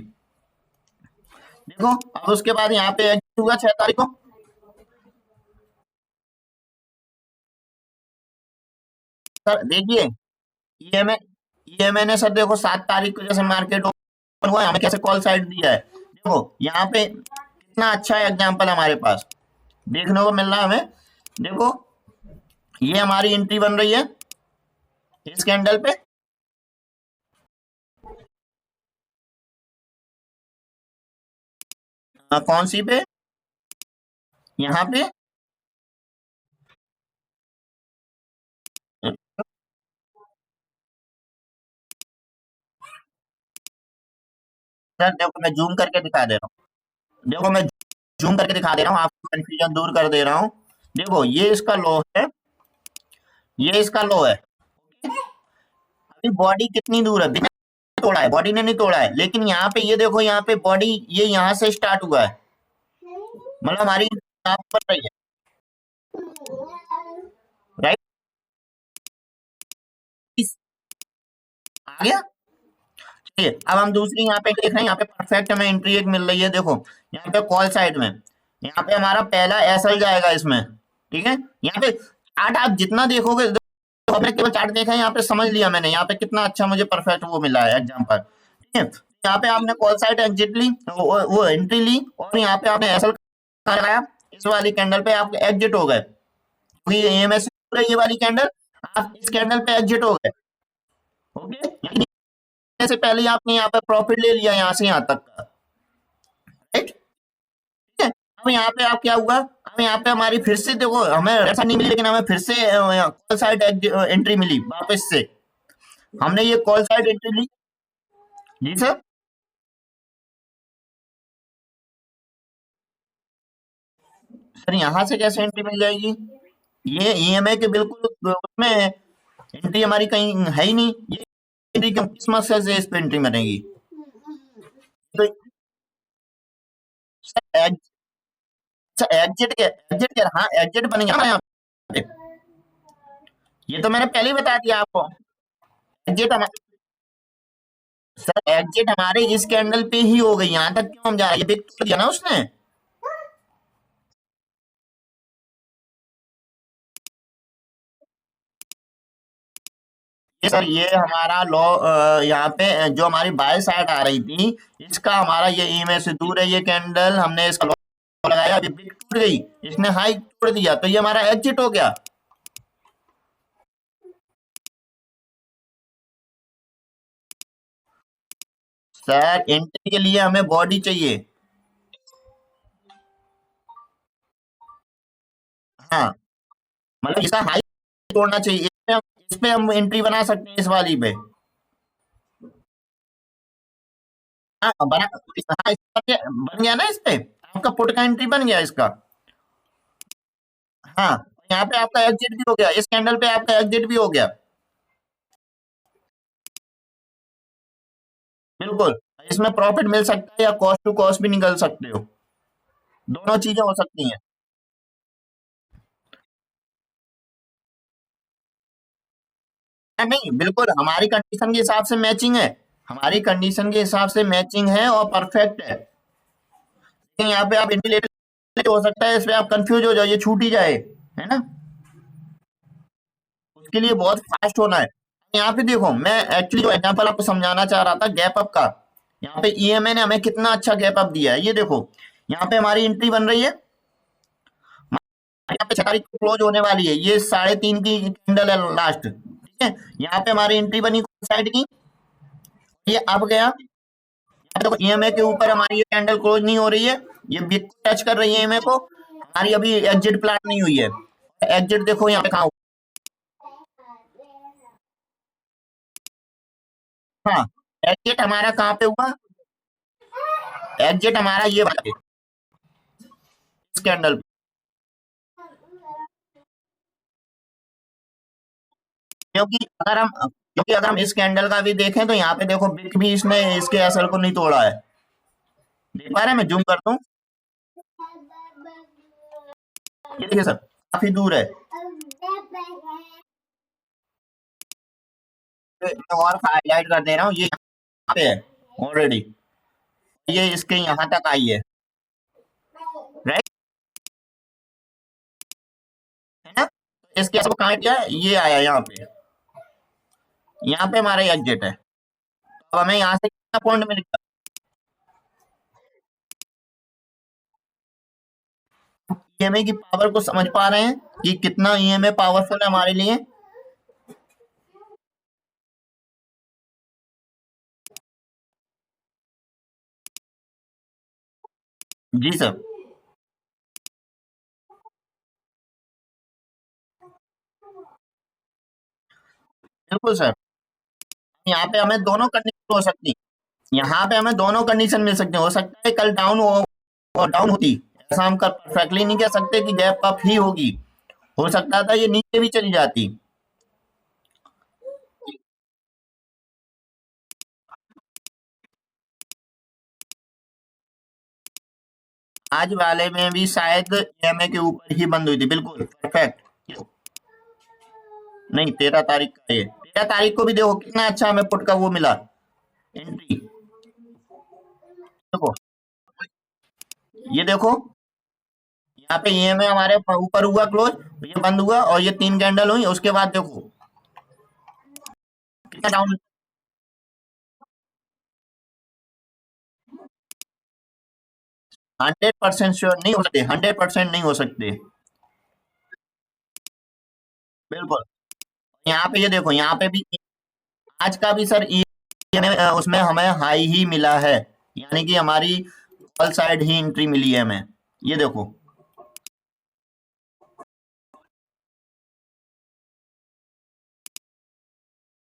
देखो अब उसके बाद यहाँ पे एग्जिट हुआ 6 तारीख को। सर देखिए, ईएमए ईएमए ने सर देखो 7 तारीख को जैसे मार्केट ओपन हुआ है, हमें कैसे कॉल साइड दिया है। देखो यहाँ पे कितना अच्छा एग्जांपल हमारे पास देखने को मिल रहा है हमें। देखो ये हमारी एंट्री बन रही है इस कैंडल पे। कौन सी पे? यहाँ पे। सर देखो मैं जूम करके दिखा दे रहा हूँ, देखो मैं जूम करके दिखा दे रहा हूँ, आपको कंफ्यूजन दूर कर दे रहा हूँ। देखो ये इसका लो है, ये इसका लो है। अभी बॉडी कितनी दूर है, बिना तोड़ा है, बॉडी ने नहीं तोड़ा है, लेकिन यहाँ पे ये देखो, यहाँ पे बॉडी ये यहाँ से स्टार्ट हुआ है, मतलब हमारी यहाँ पर रही है, राइट। आ गया। चलिए अब हम दूसरी यहाँ पे देख रहे हैं, यहाँ पे परफेक्ट हमें एंट्री एक मिल रही है। देखो यहाँ पे कॉल साइड में, यहाँ पे हमारा पहला एसएल जाएगा इसमें, ठीक है। यहाँ पे चार्ट आप जितना देखोगे, तो हमने केवल चार्ट देखा है, यहाँ पे समझ लिया मैंने, यहाँ पे कितना अच्छा मुझे परफेक्ट वो मिला है एग्जाम्पल, ठीक है। यहाँ पे आपने कॉल साइड एग्जिट ली, वो एंट्री ली, और यहाँ पे आपने एसएल लगाया, इस वाली कैंडल पे आप एग्जिट हो गए, क्योंकि एएमएस ये वाली कैंडल, आप इस कैंडल पे एग्जिट हो गए। ओके, से पहले ही आपने यहाँ पे प्रॉफिट ले लिया यहाँ से यहाँ तक का, राइट, ठीक है। अब यहाँ पे आप क्या हुआ, अब यहाँ पे हमारी फिर से देखो, हमें ऐसा नहीं मिली, लेकिन हमें फिर से कॉल साइड एंट्री मिली वापस से। हमने ये कॉल साइड एंट्री ली। जी सर। सर यहाँ से कैसे एंट्री मिल जाएगी? ये ईएमआई के बिल्कुल उसमें एंट्री हमारी कहीं है ही नहीं, ये एंट्री किस मकसद से इस पे एंट्री बनेगी? तो सर एग्जिट हाँ एग्जिट बन गया ना यहाँ पे, ये तो मैंने पहले ही बता दिया आपको। एग्जिट हमारे सर एग्जिट हमारे इस कैंडल पे ही हो गई, यहाँ तक क्यों हम जा रहे हैं, ये बिग तोड़ दिया ना उसने। ये सर ये हमारा लॉ यहाँ पे जो हमारी बाय साइड आ रही थी, इसका हमारा ये ईएमए से दूर है ये कैंडल, हमने इसका लॉ लगाया, अभी बिग टूट गई, इसने हाई तोड़ दिया, तो ये हमारा एग्जिट हो गया। सर एंट्री के लिए हमें बॉडी चाहिए। हाँ, मतलब इसका हाई तोड़ना चाहिए, इस पे हम एंट्री बना सकते हैं इस वाली पे। हाँ बना, हाँ बन गया ना इस पे, आपका पुट का एंट्री बन गया इसका। हाँ, यहाँ पे आपका एग्जिट भी हो गया, इस कैंडल पे आपका एग्जिट भी हो गया। बिल्कुल, इसमें प्रॉफिट मिल सकता है या कॉस्ट टू कॉस्ट भी निकल सकते हो, दोनों चीजें हो सकती हैं। नहीं बिल्कुल हमारी कंडीशन के हिसाब से मैचिंग है, हमारी कंडीशन के हिसाब से मैचिंग है और परफेक्ट है, लेकिन यहाँ पे आप इंटेलेक्ट हो सकता है, इसमें आप कंफ्यूज हो जाओ, ये छूट ही जाए, है ना। उसके लिए बहुत फास्ट होना है। यहाँ पे देखो मैं एक्चुअली जो एग्जांपल आपको समझाना चाह रहा था गैप अप का, यहाँ पे ईएमए ने हमें कितना अच्छा गैप अप दिया है, ये देखो यहाँ पे हमारी एंट्री बन रही है, यहाँ पे 6 तारीख को क्लोज होने वाली है, ये 3:30 की कैंडल है लास्ट, ठीक है। यहाँ पे हमारी एंट्री बनी साइड की, ये अब गया, यहाँ पे देखो ईएमए के ऊपर हमारी ये कैंडल क्लोज नहीं हो रही है, ये बिग को टच कर रही है ईएमए को, हमारी अभी एग्जिट प्लान नहीं हुई है। एग्जिट देखो यहाँ पे कहाँ हुआ? हाँ, एग्जिट हमारा कहाँ पे हुआ? एग्जिट हमारा ये वाला इस कैंडल पे, क्योंकि अगर हम क्योंकि अगर हम इस कैंडल का भी देखें तो यहाँ पे देखो बिक भी इसने इसके एसएल को नहीं तोड़ा है। देख पा रहे हैं, मैं जूम करता हूँ, ये देखिए सर काफी दूर है। मैं और हाईलाइट कर दे रहा हूँ, ये यहाँ पे है ऑलरेडी, ये इसके यहाँ तक आई है, राइट, है ना। इसके एसएल को कहाँ किया है, ये आया यहाँ पे हमारा एग्जिट है। तो हमें यहाँ से कितना पॉइंट मिलेगा, ईएमए की पावर को समझ पा रहे हैं कि कितना ईएमए पावरफुल है हमारे लिए। जी सर, बिल्कुल सर। यहाँ पे हमें दोनों कंडीशन हो सकती है, यहाँ पे हमें दोनों कंडीशन मिल सकते हैं। हो सकता है कल डाउन हो और डाउन होती, ऐसा हम कर परफेक्टली नहीं कह सकते कि गैप अप ही होगी, हो सकता था ये नीचे भी चली जाती। आज वाले में भी शायद ईएमए के ऊपर ही बंद हुई थी, बिल्कुल परफेक्ट। नहीं, 13 तारीख का, ये 13 तारीख को भी देखो कितना अच्छा हमें पुट का वो मिला, एंट्री। देखो, ये देखो, यहाँ पे ईएमए हमारे ऊपर हुआ क्लोज, ये बंद हुआ और ये 3 कैंडल हुई, उसके बाद देखो कितना डाउन। 100% श्योर नहीं हो सकते, 100% नहीं हो सकते, बिल्कुल। यहाँ पे ये देखो, यहाँ पे भी आज का भी सर उसमें हमें हाई ही मिला है, यानी कि हमारी कॉल साइड ही एंट्री मिली है हमें, ये देखो।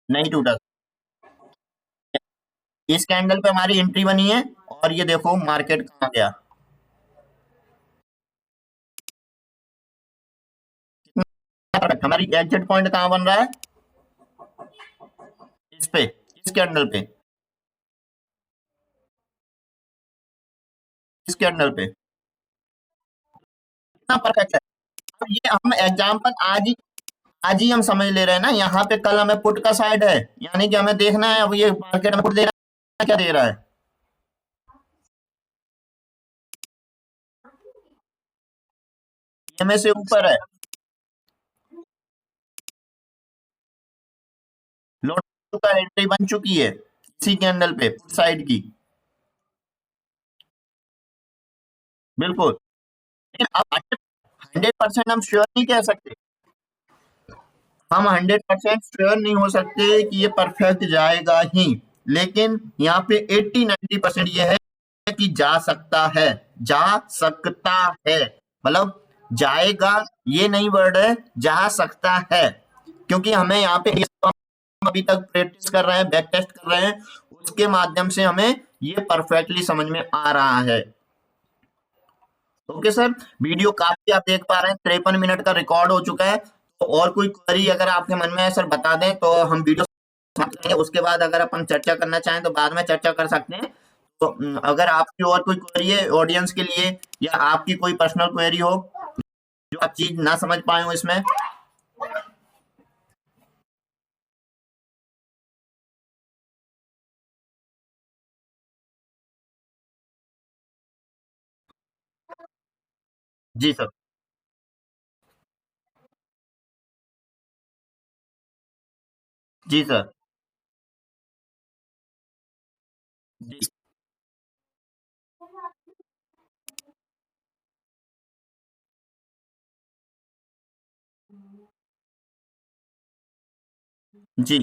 नहीं टूटा, इस कैंडल पे हमारी एंट्री बनी है और ये देखो मार्केट कहाँ गया, हमारी एग्जिट पॉइंट कहाँ बन रहा है, इस पे, इस कैंडल पे, इस कैंडल पे, कितना परफेक्ट है। अब ये हम एग्जाम्पल आज ही हम समझ ले रहे हैं ना, यहाँ पे कल हमें पुट का साइड है, यानी कि हमें देखना है अब ये मार्केट हमें पुट दे रहा है, क्या दे रहा है, ईएमए से ऊपर है, लोड का एंट्री बन चुकी है इसी कैंडल पे पुट साइड की, बिल्कुल। लेकिन अब 100% हम श्योर नहीं कह सकते, हम 100% श्योर नहीं हो सकते कि ये परफेक्ट जाएगा ही, लेकिन यहाँ पे 80-90% ये है कि जा सकता है, जा सकता है, मतलब जाएगा, ये नहीं वर्ड है, जा सकता है। क्योंकि हमें यहाँ पे हम अभी तक प्रैक्टिस कर रहे हैं, बैक टेस्ट कर रहे हैं, उसके माध्यम से हमें ये परफेक्टली समझ में आ रहा है। ओके सर, वीडियो काफी आप देख पा रहे हैं, 53 मिनट का रिकॉर्ड हो चुका है। तो और कोई क्वेरी अगर आपके मन में है सर बता दें, तो हम वीडियो समाप्त करेंगे। उसके बाद अगर अपन चर्चा करना चाहें तो बाद में चर्चा कर सकते हैं। तो अगर आपकी और कोई क्वेरी है ऑडियंस के लिए, या आपकी कोई पर्सनल क्वेरी हो जो आप चीज ना समझ पाए हो इसमें। जी सर, जी सर, जी, जी,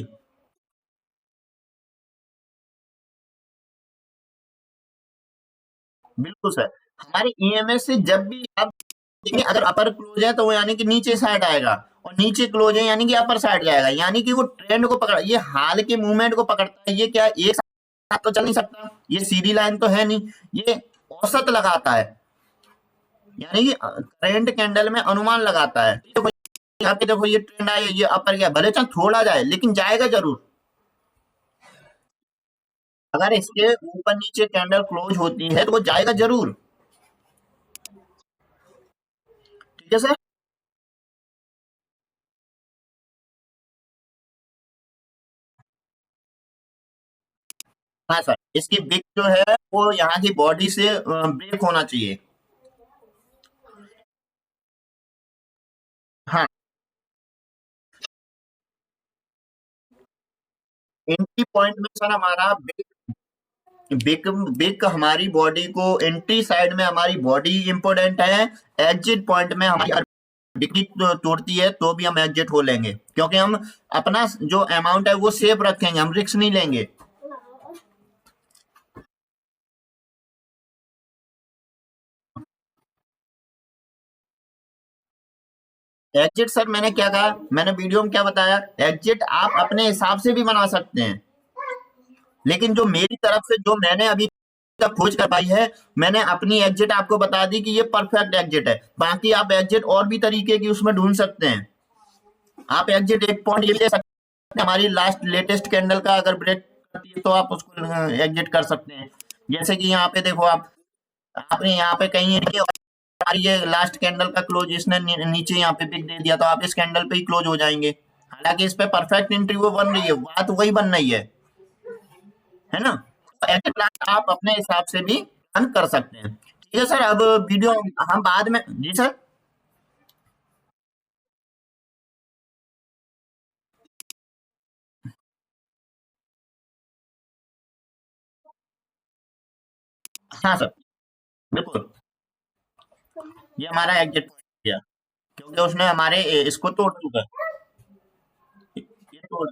बिल्कुल सर। हमारे ईएमएस से जब भी आप देखिए, अगर अपर क्लोज है तो वो यानी कि नीचे साइड आएगा, और नीचे क्लोज है यानी कि अपर साइड जाएगा, यानी कि वो ट्रेंड को पकड़, ये हाल के मूवमेंट को पकड़ता है। ये क्या एक साथ तो चल नहीं सकता, ये सीधी लाइन तो है नहीं, ये औसत लगाता है, यानी कि करंट कैंडल में अनुमान लगाता है। देखो यहाँ पे, देखो ये ट्रेंड आया, ये अपर गया, भले चाहे थोड़ा जाए लेकिन जाएगा जरूर, अगर इसके ऊपर नीचे कैंडल क्लोज होती है तो वो जाएगा जरूर। ठीक है सर। हाँ सर, इसकी विक जो है वो यहाँ की बॉडी से ब्रेक होना चाहिए। हाँ, एंट्री पॉइंट में सर हमारा बिग बिग हमारी बॉडी को एंट्री साइड में हमारी बॉडी इंपॉर्टेंट है। एग्जिट पॉइंट में हमारी बिक्री तोड़ती है तो भी हम एग्जिट हो लेंगे, क्योंकि हम अपना जो अमाउंट है वो सेफ रखेंगे, हम रिस्क नहीं लेंगे। एग्जिट सर मैंने क्या कहा, मैंने वीडियो में क्या बताया, एग्जिट आप अपने हिसाब से भी बना सकते हैं, लेकिन जो मेरी तरफ से जो मैंने अभी तक खोज कर पाई है, मैंने अपनी एग्जिट आपको बता दी कि ये परफेक्ट एग्जिट है। बाकी आप एग्जिट और भी तरीके की उसमें ढूंढ सकते हैं। आप एग्जिट एक पॉइंट ये ले सकते हैं, हमारी लास्ट लेटेस्ट कैंडल का अगर ब्रेक करती है तो आप उसको एग्जिट कर सकते हैं। जैसे कि यहाँ पे देखो आप, आपने यहाँ पे कहीं ये लास्ट कैंडल का क्लोज इसने नीचे यहाँ पे पिक दे दिया तो आप इस कैंडल पे ही क्लोज हो जाएंगे। हालांकि इस पे परफेक्ट एंट्री वो बन रही है, बात वही बन रही है ना। ऐसे प्लान आप अपने हिसाब से भी प्लान कर सकते हैं। ठीक है सर, अब वीडियो हम बाद में, जी सर। हाँ सर, बिल्कुल। ये हमारा एग्जिट पॉइंट किया, क्योंकि उसने हमारे इसको तोड़ चुका है। ये तोड़,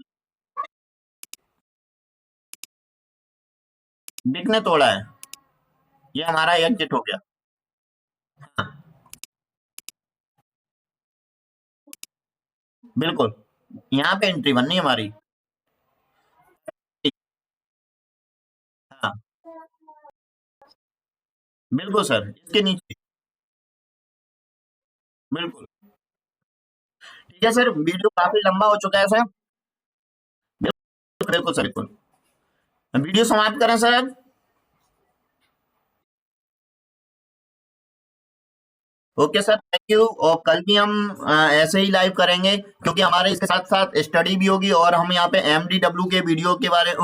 बिग ने तोड़ा है, ये हमारा एग्जिट हो गया। हाँ, बिल्कुल, यहाँ पे एंट्री बननी है हमारी। हाँ, बिल्कुल सर, इसके नीचे। बिल्कुल। ठीक है सर, वीडियो काफी लंबा हो चुका है सर। बिल्कुल बिल्कुल सर, बिल्कुल। वीडियो समाप्त करें सर अब। Okay sir, thank you. और कल भी हम ऐसे ही लाइव करेंगे, क्योंकि हमारे इसके साथ साथ स्टडी भी होगी और हम यहाँ पे एमडीडब्ल्यू के वीडियो के बारे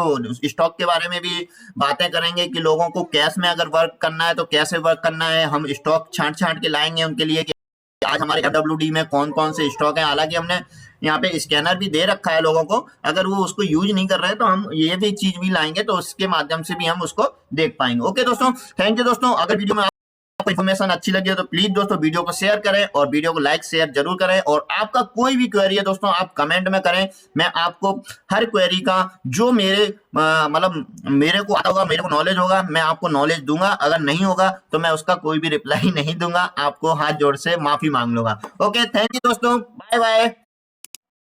स्टॉक के बारे में भी बातें करेंगे कि लोगों को कैश में अगर वर्क करना है तो कैसे वर्क करना है। हम स्टॉक छांट छांट के लाएंगे उनके लिए कि आज हमारे एफडब्ल्यूडी में कौन कौन से स्टॉक है। हालांकि हमने यहाँ पे स्कैनर भी दे रखा है लोगों को, अगर वो उसको यूज नहीं कर रहे हैं तो हम ये भी चीज भी लाएंगे तो उसके माध्यम से भी हम उसको देख पाएंगे। ओके दोस्तों, थैंक यू दोस्तों। अगर वीडियो में आपको इन्फॉर्मेशन अच्छी लगी है तो प्लीज दोस्तों वीडियो को शेयर करें और वीडियो को लाइक शेयर जरूर करें। और आपका कोई भी क्वेरी है दोस्तों आप कमेंट में करें, मैं आपको हर क्वेरी का जो मेरे मतलब मेरे को आता होगा, मेरे को नॉलेज होगा, मैं आपको नॉलेज दूंगा। अगर नहीं होगा तो मैं उसका कोई भी रिप्लाई नहीं दूंगा, आपको हाथ जोड़ से माफी मांग लूंगा। ओके, थैंक यू दोस्तों, बाय बाय।